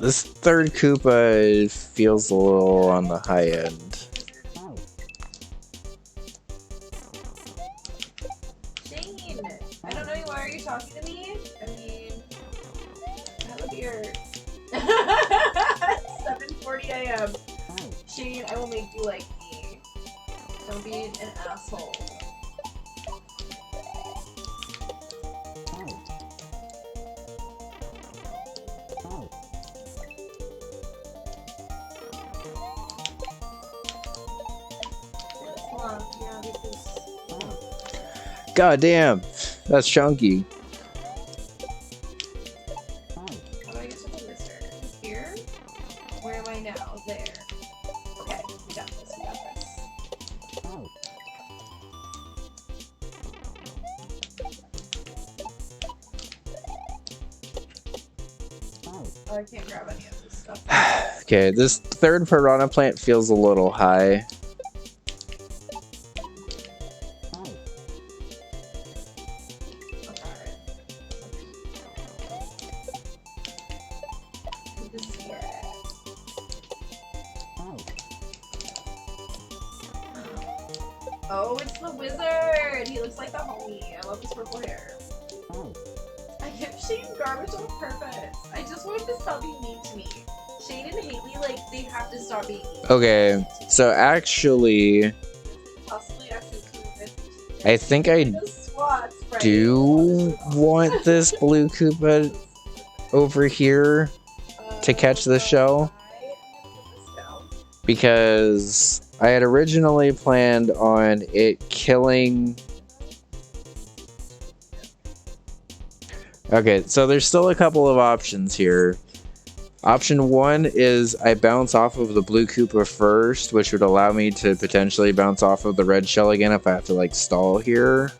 This third Koopa feels a little on the high end. Shane! I don't know you, why are you talking to me? I mean, have a beer. 7:40 a.m. Shane, I will make you like me. Don't be an asshole. God damn, that's chunky. How do I get to the wizard? Here? Where am I now? There. Okay, we got this, we got this. Oh, I can't grab any of this stuff. Okay, this third piranha plant feels a little high. Oh, it's the wizard! He looks like the homie. I love his purple hair. I give Shane garbage on purpose. I just want him to stop being mean to me. Shane and Haley, like, they have to stop being mean. Okay, so actually, I think I do want this blue Koopa over here to catch the shell, because I had originally planned on it killing... Okay, so there's still a couple of options here. Option one is I bounce off of the blue Koopa first, which would allow me to potentially bounce off of the red shell again if I have to, like, stall here.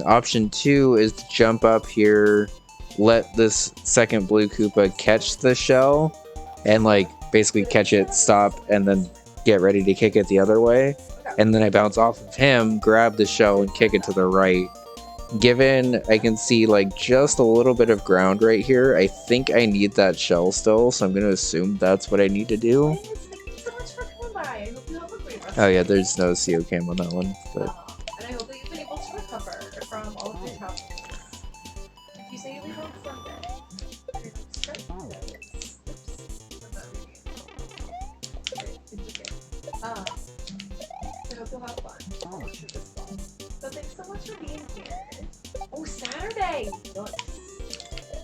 Option two is to jump up here, let this second blue Koopa catch the shell, and, like, basically catch it, stop, and then get ready to kick it the other way. And then I bounce off of him, grab the shell, and kick it to the right. Given I can see, like, just a little bit of ground right here, I think I need that shell still, so I'm going to assume that's what I need to do. Oh yeah, there's no CO cam on that one. But... and I hope that you've been able to recover from all of your travels. You say you leave on Sunday. I hope you'll have fun. So thanks so much for being here. Oh, Saturday! Nice.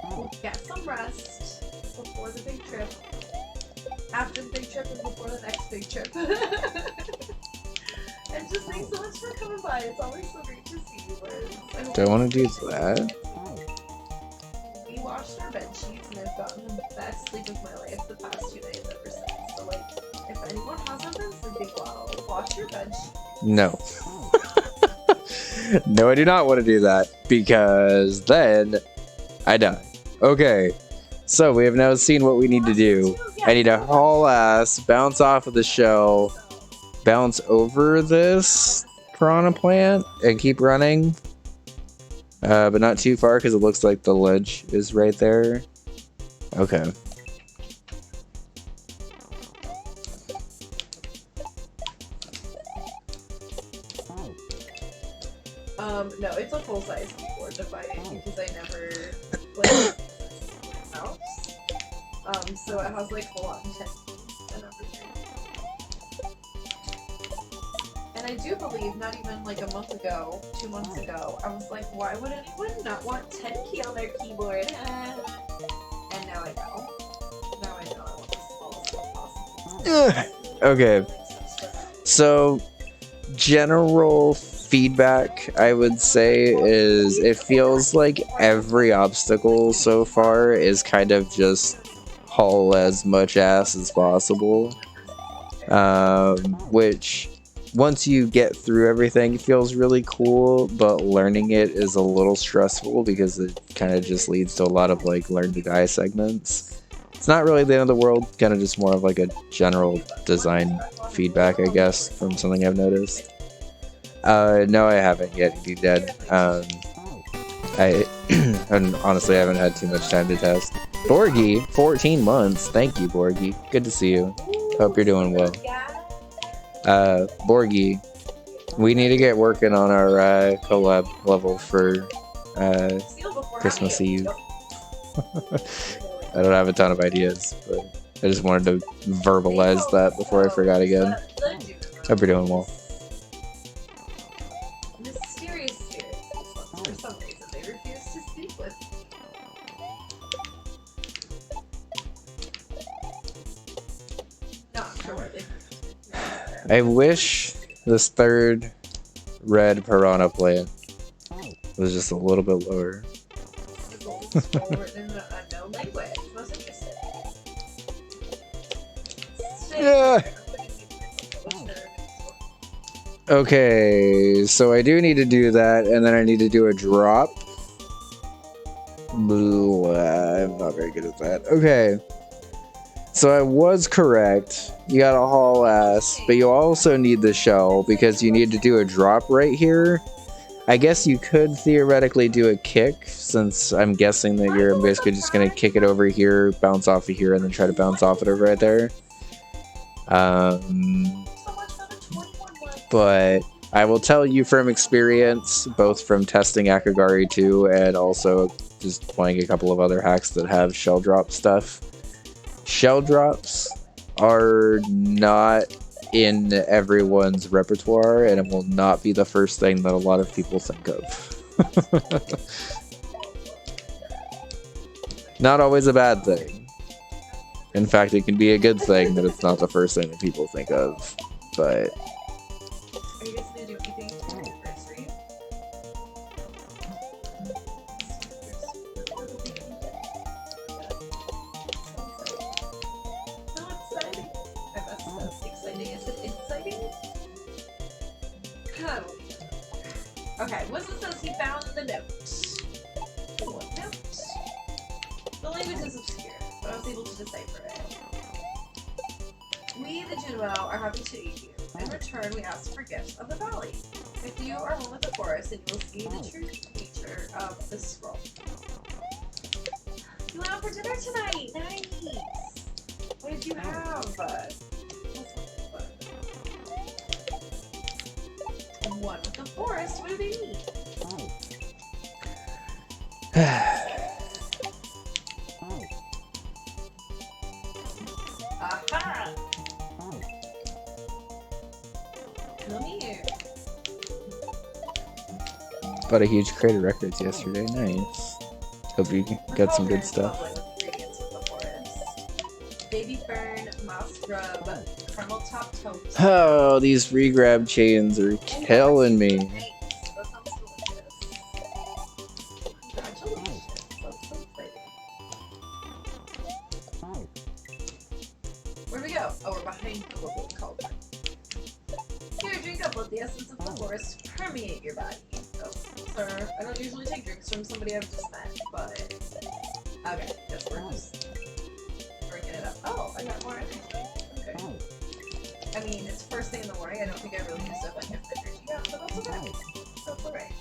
We'll get some rest before the big trip. After the big trip and before the next big trip. And just thanks so much for coming by. It's always so great to see you, Liz. Do I want to do that? We washed our bed sheets and I've gotten the best sleep of my life the past 2 days ever since. So, like, if anyone hasn't been sleeping well, wash your bed sheets. No. No, I do not want to do that, because then I die. Okay, So we have now seen what we need to do. I need to haul ass, bounce off of the shell, bounce over this piranha plant, and keep running. But not too far because it looks like the ledge is right there. Okay. No, it's a full-size keyboard device because I never like mouse. So it has like full-on 10 keys and everything. And I do believe not even like a month ago, 2 months ago, I was like, why would anyone not want 10 key on their keyboard? And now I know. Now I know I want the smallest possible. Okay. So, general feedback I would say is it feels like every obstacle so far is kind of just haul as much ass as possible. Which once you get through everything, it feels really cool, but learning it is a little stressful because it kind of just leads to a lot of like learn to die segments. It's not really the end of the world, kind of just more of like a general design feedback, I guess, from something I've noticed. No, I haven't yet, Be Dead. And honestly, I haven't had too much time to test. Borgie, 14 months. Thank you, Borgie. Good to see you. Hope you're doing well. Borgie, we need to get working on our collab level for Christmas Eve. I don't have a ton of ideas, but I just wanted to verbalize that before I forgot again. Hope you're doing well. Mysterious spirits, for some reason, they refuse to speak with me. Not sure where they I wish this third red piranha plant was just a little bit lower. Written in an unknown language. Most interesting. Yeah. Okay, so I do need to do that, and then I need to do a drop. Boo, I'm not very good at that. Okay. So I was correct. You gotta haul ass, but you also need the shell because you need to do a drop right here. I guess you could theoretically do a kick, since I'm guessing that you're basically just gonna kick it over here, bounce off of here, and then try to bounce off it over right there. But I will tell you from experience, both from testing Akagari 2 and also just playing a couple of other hacks that have shell drop stuff. Shell drops are not in everyone's repertoire, and it will not be the first thing that a lot of people think of. Not always a bad thing. In fact, it can be a good thing that it's not the first thing that people think of. But Are you guys gonna do anything for your anniversary? So exciting. I must know. Exciting. Is it exciting? Okay, what's it says he found the note? What note? The language is obscure, but I was able to decipher it. We, the Juno, are happy to aid you. In return, we ask for gifts of the valley. If you are one with the forest, then you will see the true nature of the scroll. You went out for dinner tonight! Nice! What did you have? One with the forest? What do they mean? Aha! Come here. bought a huge crate of records yesterday. Nice. Hope you got some good stuff. Baby fern, moss grub, caramel top toast. Oh, these regrab chains are killing me. Thanks. That sounds delicious. Congratulations. That's so exciting. Where'd we go? Oh, we're behind the little cauldron. Here, drink up. Let the essence of the forest permeate your body. Oh, sir. I don't usually take drinks from somebody I've just met, but... Okay, guess we're just I got more energy. Okay. I mean, it's first thing in the morning. I don't think I really used up any of the energy yet, but that's okay. That's alright.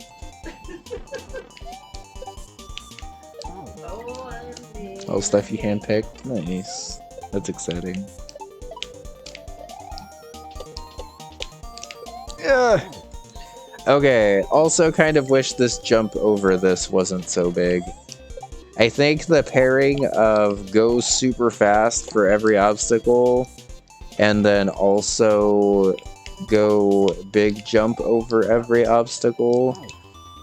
All stuff you handpicked. Nice. That's exciting. Yeah. Okay, also kind of wish this jump over this wasn't so big. I think the pairing of go super fast for every obstacle and then also go big jump over every obstacle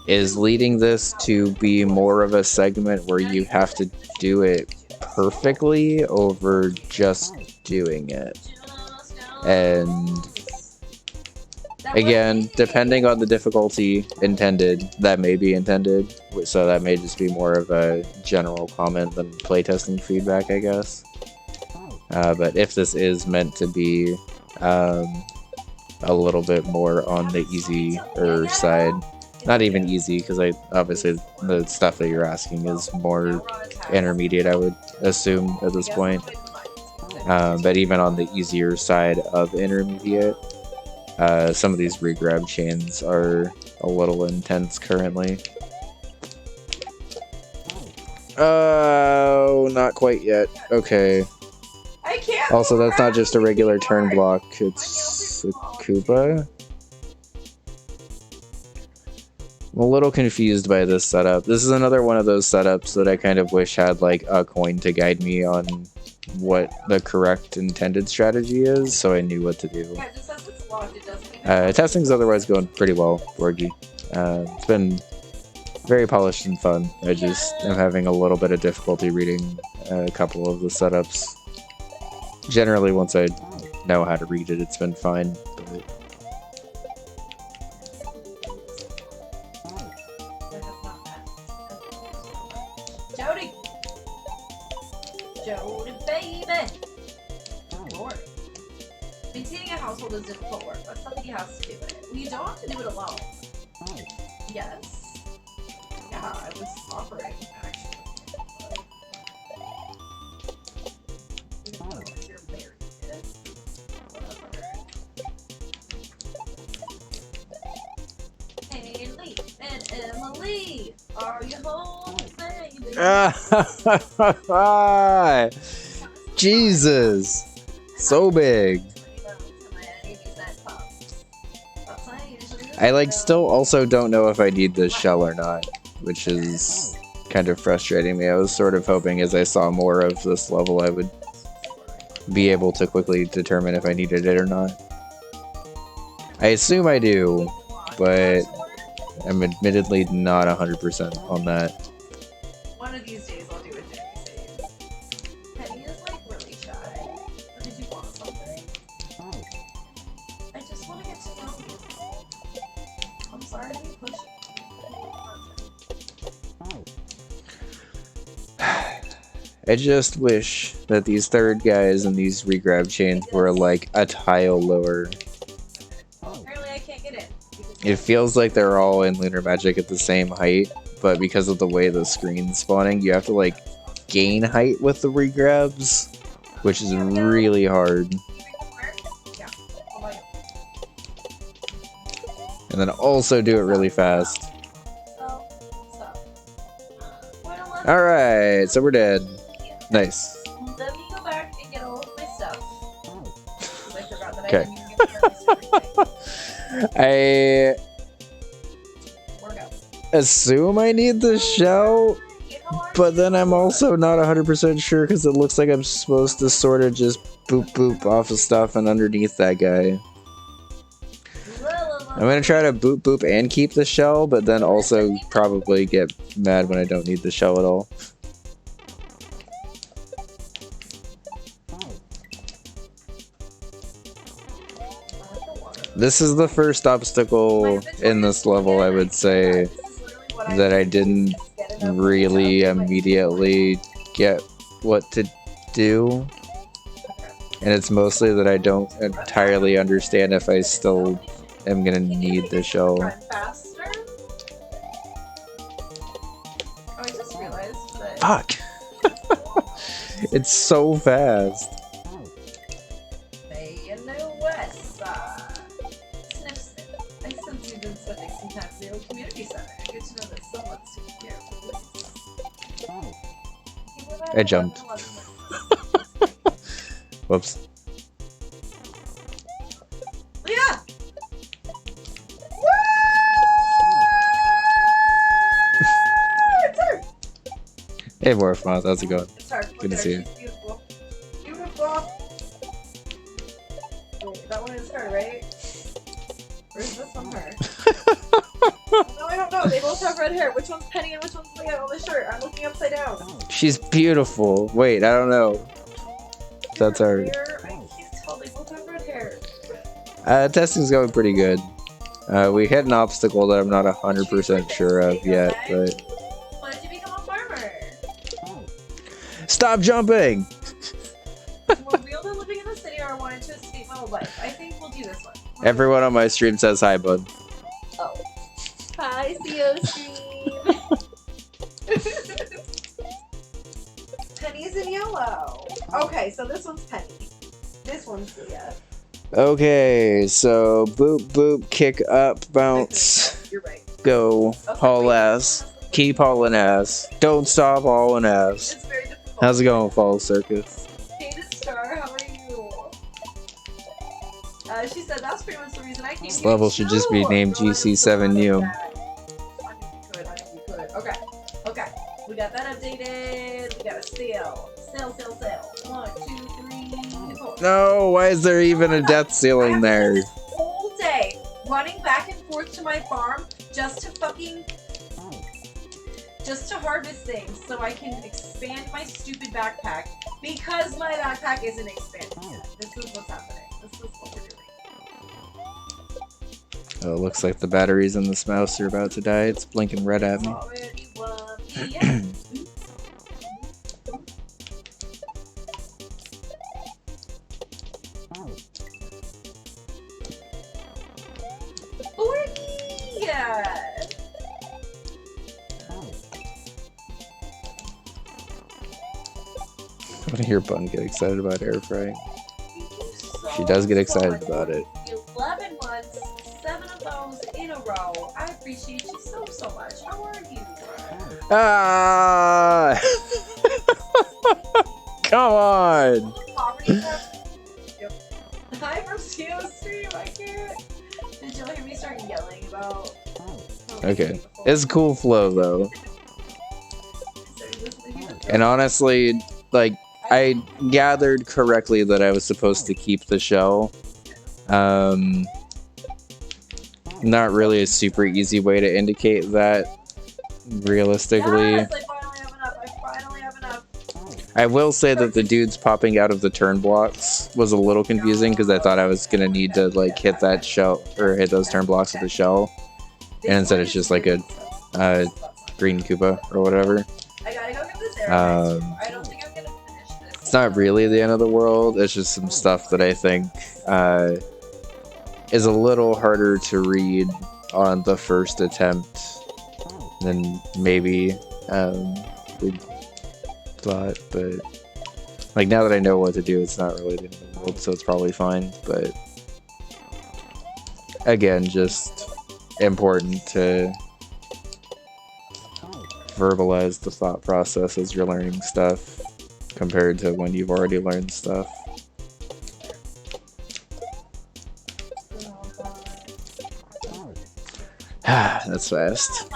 is leading this to be more of a segment where you have to do it perfectly over just doing it. And again, depending on the difficulty intended, that may be intended, so that may just be more of a general comment than playtesting feedback, I guess. But if this is meant to be a little bit more on the easier side, not even easy, because obviously the stuff that you're asking is more intermediate, I would assume at this point. But even on the easier side of intermediate, some of these regrab chains are a little intense currently. Oh, not quite yet. Okay. Also, that's not just a regular turn block, it's a Koopa. I'm a little confused by this setup. This is another one of those setups that I kind of wish had like a coin to guide me on what the correct intended strategy is, so I knew what to do. Testing's otherwise going pretty well, Borgie. It's been very polished and fun. I just am having a little bit of difficulty reading a couple of the setups. Generally, once I know how to read it, it's been fine. But Jody! Jody, baby! Lord. Maintaining a household is difficult work, but somebody has to do it. Well, you don't have to do it alone. Yes. Yeah, I was offering, actually. You're married. Whatever. Haley and Emily, are you home, baby? Jesus! So big. I like still also don't know if I need this shell or not, which is kind of frustrating me. I was sort of hoping as I saw more of this level I would be able to quickly determine if I needed it or not. I assume I do, but I'm admittedly not 100% on that. One of these days I'll do a Jenny save. Penny is like really shy. Or did you want something? I just want to get to know you. I'm sorry to be pushy. I just wish that these third guys and these regrab chains were like a tile lower. Apparently I can't get in. It feels like they're all in Lunar Magic at the same height, but because of the way the screen's spawning, you have to like gain height with the regrabs, which is really hard. And then also do it really fast. Alright, so we're dead. Nice. Let me go back and get all of my stuff. I forgot that Okay. I didn't even get I assume I need the shell, but then I'm also not 100% sure because it looks like I'm supposed to sort of just boop boop off of stuff and underneath that guy. I'm gonna try to boop boop and keep the shell, but then also probably get mad when I don't need the shell at all. This is the first obstacle in this level, I would say, that I didn't really immediately get what to do. And it's mostly that I don't entirely understand if I still am gonna need the shell. Oh, I just realized that. Fuck! It's so fast. Yes. Sniff sniff. I sense you've been spending some time at the old community center. Good to know that someone's taking care of the place. I jumped. Whoops. Leah! It's her! Hey, Morphmoth, how's it going? It's her. Good to see you. She's beautiful. Beautiful! Wait, that one is her, right? Or is this one her? No, I don't know. They both have red hair. Which one's Penny and which one's Leah on the shirt? I'm looking upside down. She's beautiful. Wait, I don't know. That's her. I can't tell. They both have red hair. Testing's going pretty good. We hit an obstacle that I'm not 100% sure of yet, but... Why did you become a farmer? Stop jumping! More real than living in the city, or wanting to escape my old life. I think we'll do this one. Everyone on my stream says hi, bud. Oh. Hi, CO stream. Penny's in yellow. Okay, so this one's Penny. This one's Leah. Okay, so boop boop, kick up, bounce, You're right. go, Okay, haul wait. ass, keep hauling ass, don't stop hauling ass. It's very difficult. How's it going, Fall Circus? Hey, Star, how are you? She said that's pretty much the reason I came This here. level should just be named GC7U. I knew we could. Okay. Okay. We got that updated. We got a sale. Sale. 1, 2, 3, 4. No, why is there even a death ceiling there? This whole day running back and forth to my farm just to harvest things so I can expand my stupid backpack because my backpack isn't expanded yet. This is what's happening. This is what we're doing. Oh, it looks like the batteries in this mouse are about to die. It's blinking red at me. Already won. Yeah. I want to hear Bun get excited about air frying. She does get excited about it. 11 months, 7 of those in a row. I appreciate you so much. How are you? Ah! Come on! Poverty Yep. Hi from CO stream. I can't. Did you hear me start yelling about? Okay. It's cool flow though. And honestly, like, I gathered correctly that I was supposed to keep the shell. Not really a super easy way to indicate that, realistically. Yes, I finally have enough. I will say that the dudes popping out of the turn blocks was a little confusing because I thought I was gonna need to like hit that shell or hit those turn blocks with the shell, and instead it's just like a green Koopa or whatever. I gotta go get this air. I don't think I'm gonna finish this. It's not really the end of the world. It's just some stuff that I think is a little harder to read on the first attempt than maybe we thought. But like now that I know what to do, it's not really the end of the world, so it's probably fine. But again, just important to verbalize the thought process as you're learning stuff compared to when you've already learned stuff. That's fast.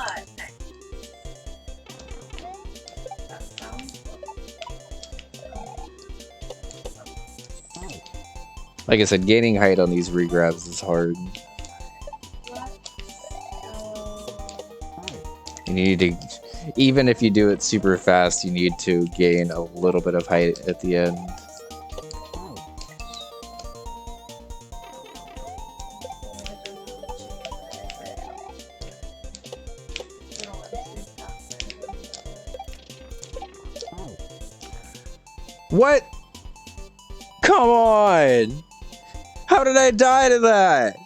Like I said, gaining height on these regrabs is hard. You need to, even if you do it super fast, you need to gain a little bit of height at the end. What? Come on! How did I die to that?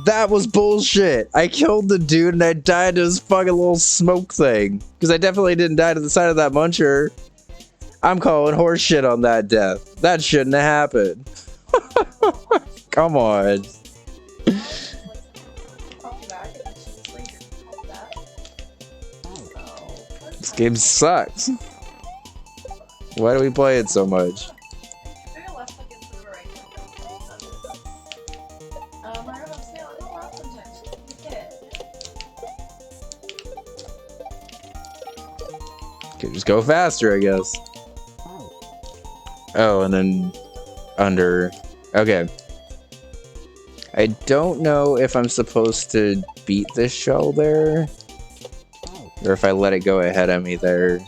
That was bullshit. I killed the dude and I died to his fucking little smoke thing. Because I definitely didn't die to the side of that muncher. I'm calling horse shit on that death. That shouldn't have happened. Come on. This game sucks. Why do we play it so much? Okay, just go faster, I guess. Oh, and then under. Okay. I don't know if I'm supposed to beat this shell there, or if I let it go ahead of me there.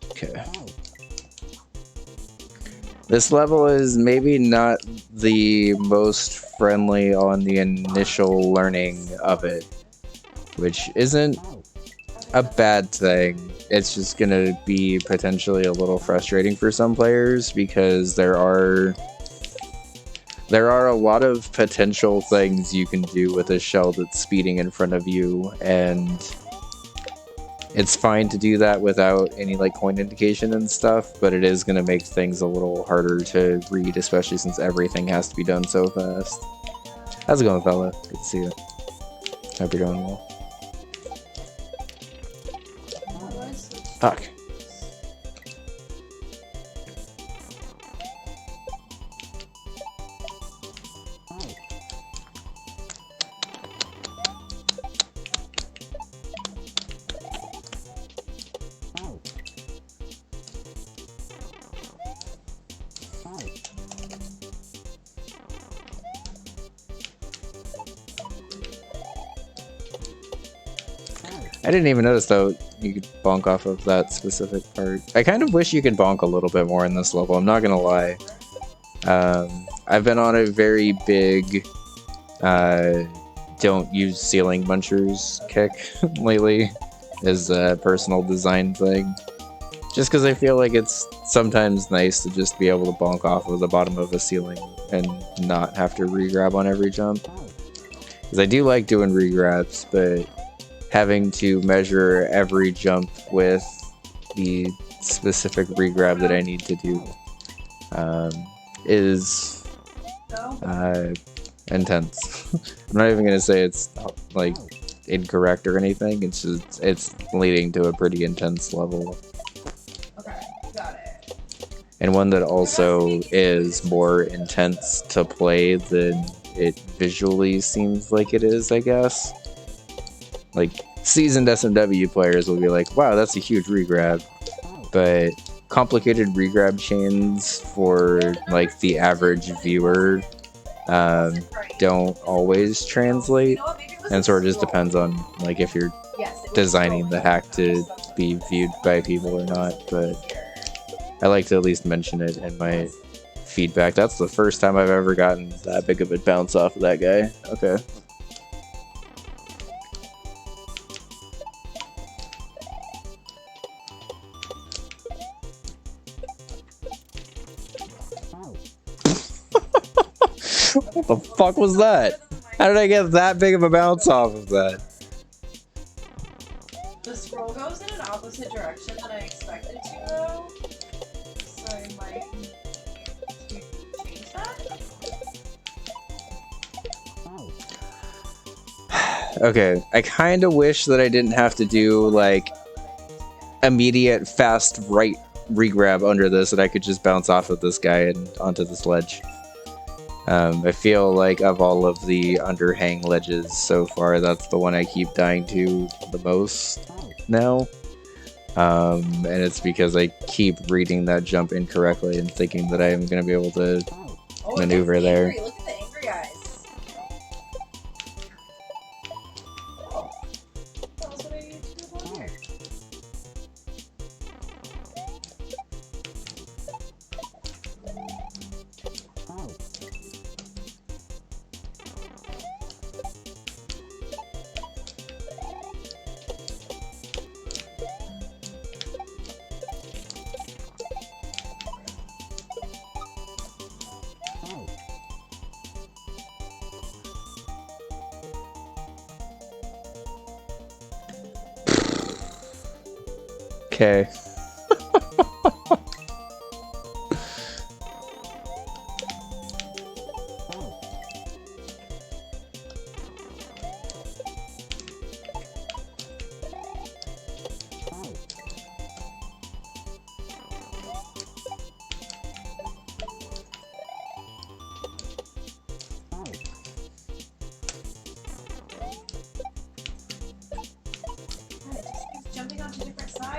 Okay. This level is maybe not the most friendly on the initial learning of it, which isn't a bad thing. It's just gonna be potentially a little frustrating for some players because there are a lot of potential things you can do with a shell that's speeding in front of you, and it's fine to do that without any like coin indication and stuff, but it is gonna make things a little harder to read, especially since everything has to be done so fast. How's it going, fella? Good to see you. Hope you're doing well. Fuck. I didn't even notice though you could bonk off of that specific part. I kind of wish you could bonk a little bit more in this level, I'm not gonna lie. I've been on a very big don't use ceiling munchers kick lately as a personal design thing. Just because I feel like it's sometimes nice to just be able to bonk off of the bottom of a ceiling and not have to re-grab on every jump. Because I do like doing re-grabs, but having to measure every jump with the specific re-grab that I need to do is intense. I'm not even gonna say it's like incorrect or anything. It's just it's leading to a pretty intense level. Okay, got it. And one that also is more intense to play than it visually seems like it is, I guess. Like, seasoned SMW players will be like, wow, that's a huge regrab. But complicated regrab chains for, like, the average viewer don't always translate. And sort of just depends on, like, if you're designing the hack to be viewed by people or not. But I like to at least mention it in my feedback. That's the first time I've ever gotten that big of a bounce off of that guy. Okay. What the fuck was that? How did I get that big of a bounce off of that? The scroll goes in an opposite direction than I expected to, though. So I might need to change that. Okay, I kind of wish that I didn't have to do, like, immediate fast right regrab under this, and I could just bounce off of this guy and onto this ledge. I feel like of all of the underhang ledges so far, that's the one I keep dying to the most now. And it's because I keep reading that jump incorrectly and thinking that I am going to be able to maneuver there. Look at the angry eyes. Oh. That was what I needed to do down here. Okay.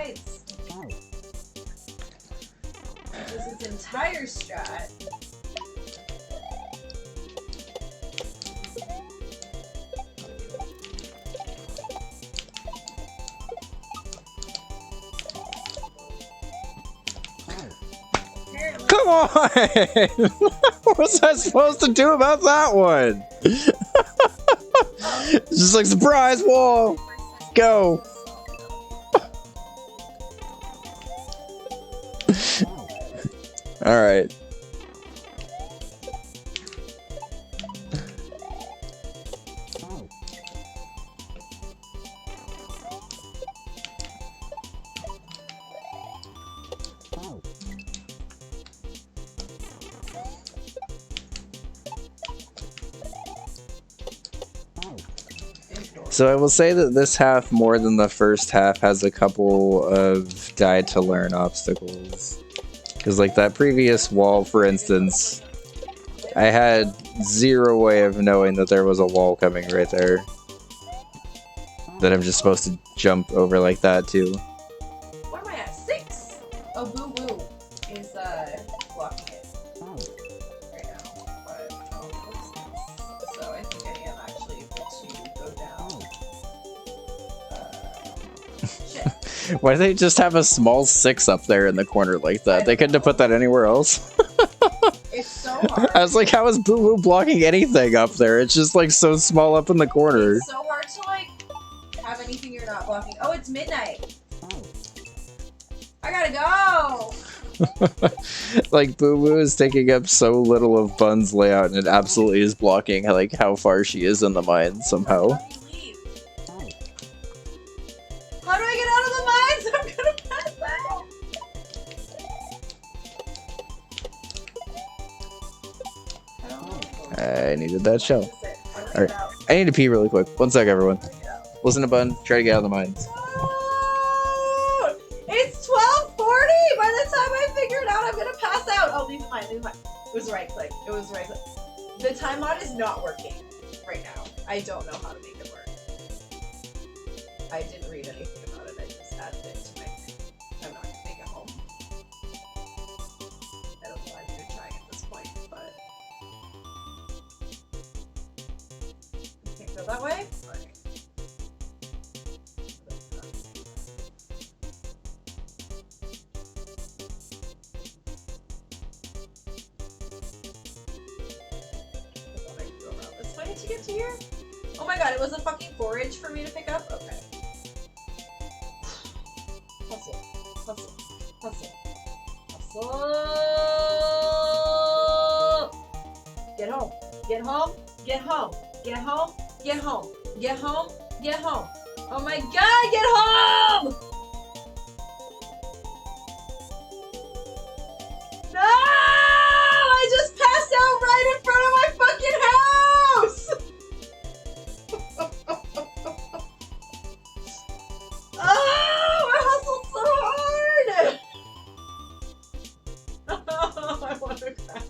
sides. Which is its entire strat. Come on! What was I supposed to do about that one? It's just like, surprise wall! Go! Alright. So I will say that this half, more than the first half, has a couple of die-to-learn obstacles. Because, like, that previous wall, for instance, I had zero way of knowing that there was a wall coming right there. That I'm just supposed to jump over like that, too. What am I at? 6? Oh, Boo Boo is blocking it right now. But, so I think I am actually able to go down. Shit. Why do they just have a small 6 up there in the corner like that? They couldn't have put that anywhere else. It's so hard. I was like, how is Boo Boo blocking anything up there? It's just like so small up in the corner. It's so hard to like have anything you're not blocking. Oh, it's midnight. I gotta go. Like, Boo Boo is taking up so little of Bun's layout, and it absolutely is blocking like how far she is in the mine somehow. How do you leave? How do I get out of the mines? I'm gonna pass out. I needed that shell. Alright, I need to pee really quick. 1 sec, everyone. Listen to Bun, try to get out of the mines. Oh, it's 12:40. By the time I figure it out, I'm gonna pass out. Oh, leave the mine, leave the mine. It was right click. It was right click. The time mod is not working right now. I don't know how to make it work. I didn't read anything about it. I just added it to my thing. I'm not gonna make it home. I don't know why I'm trying at this point, but can't go that way. Alright. To get to here? Oh my god, it was a fucking forage for me to pick up? Okay. Hustle. Hustle. Hustle. Hustle! Get home. Get home. Get home. Get home. Get home. Get home. Get home. Oh my god, get home! No! I just passed out right in front of my fucking house! Oh, I hustled so hard! Oh, I want to cry.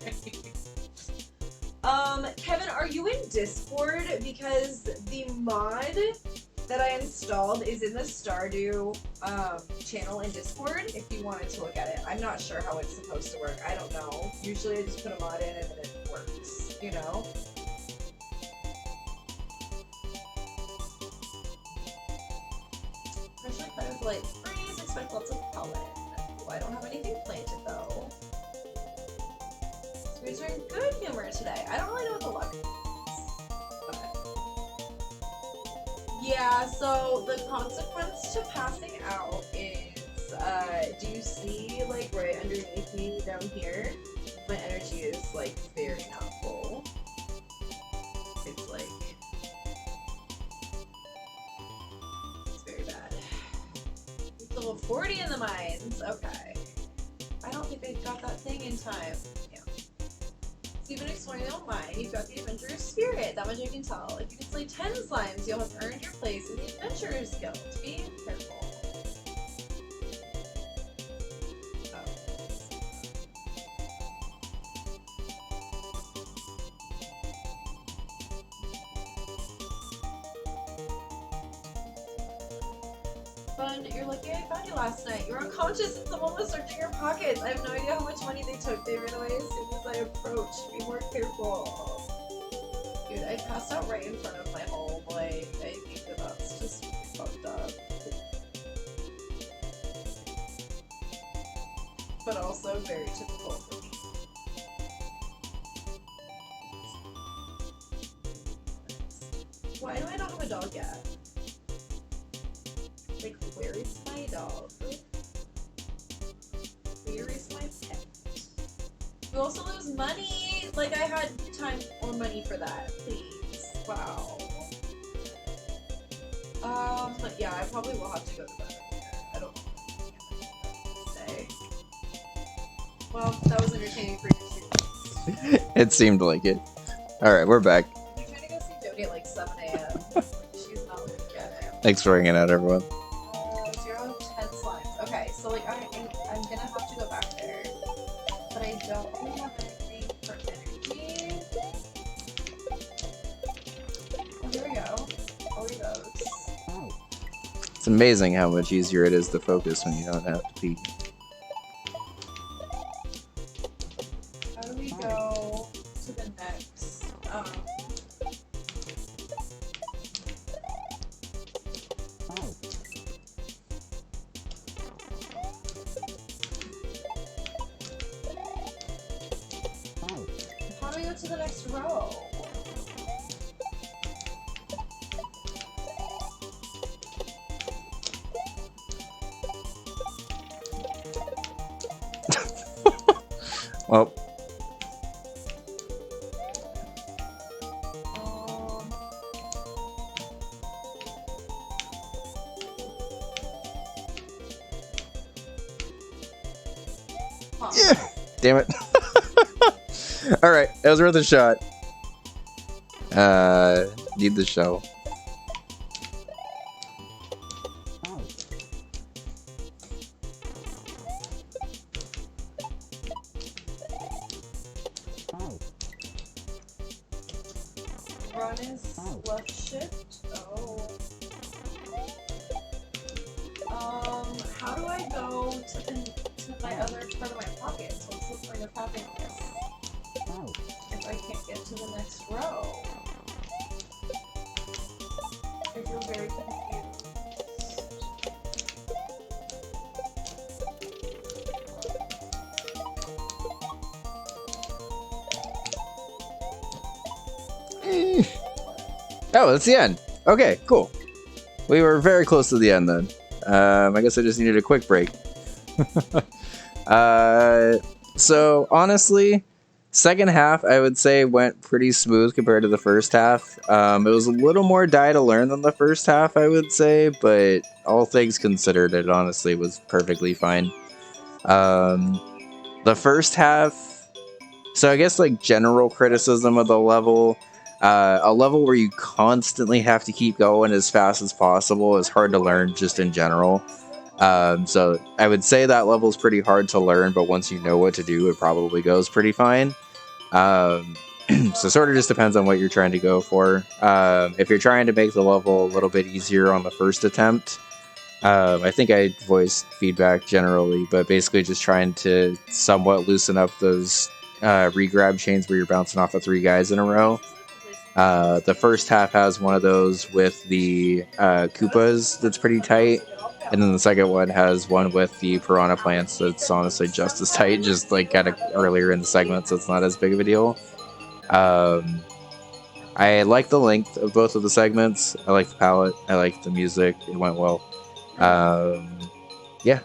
Kevin, are you in Discord? Because the mod that I installed is in the Stardew channel in Discord if you wanted to look at it. I'm not sure how it's supposed to work. I don't know. Usually I just put a mod in and then it works, you know? Especially if I was like, freeze, expect lots of pollen. Oh, I don't have anything planted though. So he's in good humor today. I don't really know what the luck is. Okay. Yeah, so the consequence to passing out is, do you see, like, right underneath me down here? My energy is, like, very not full. It's, like, it's very bad. It's level 40 in the mines. Okay. I don't think I got that thing in time. Yeah. So you've been exploring the old mine. You've got the adventurer's spirit. That much I can tell. If you can slay 10 slimes, you'll have earned your place in the adventurer's guild. Be careful. Fun, you're lucky I found you last night. You were unconscious and someone was searching your pockets. I have no idea how much money they took. They ran away as soon as I approached. Be more careful. Dude, I passed out right in front of my home. Like, I think that that's just fucked up. But also very typical for me. Why do I not have a dog yet? Like, where is my dog? Where is my pet? You also lose money! Like, I had time or money for that, please. Wow. Yeah, I probably will have to go to bed. I don't know what to say. Well, that was entertaining for your students. It seemed like it. Alright, we're back. I'm trying to go see Jody at like 7 a.m. She's not like yet. Thanks for hanging out, everyone. 0, 10 slimes. Okay, so like I'm gonna have to go back there. But I don't really have anything for energy. Oh, here we go. Oh, he goes. It's amazing how much easier it is to focus when you don't have to pee. How do we go to the next? How do we go to the next row? Well, yeah, damn it. Alright, that was worth a shot. Need the shell. Run is left shift. Oh. How do I go to my other part of my pockets? What's the point of having this if I can't get to the next row? I feel very confused. Oh, that's the end. Okay, cool. We were very close to the end then. I guess I just needed a quick break. So honestly, second half I would say went pretty smooth compared to the first half. It was a little more die to learn than the first half, I would say, but all things considered, it honestly was perfectly fine. The first half, so I guess like general criticism of the level. A level where you constantly have to keep going as fast as possible is hard to learn just in general. So I would say that level is pretty hard to learn, but once you know what to do, it probably goes pretty fine. So sort of just depends on what you're trying to go for. If you're trying to make the level a little bit easier on the first attempt, I think I voiced feedback generally, but basically just trying to somewhat loosen up those regrab chains where you're bouncing off of 3 guys in a row. The first half has one of those with the Koopas that's pretty tight, and then the second one has one with the Piranha Plants that's honestly just as tight, just like kind of earlier in the segment, so it's not as big of a deal. I like the length of both of the segments. I like the palette. I like the music. It went well. Yeah,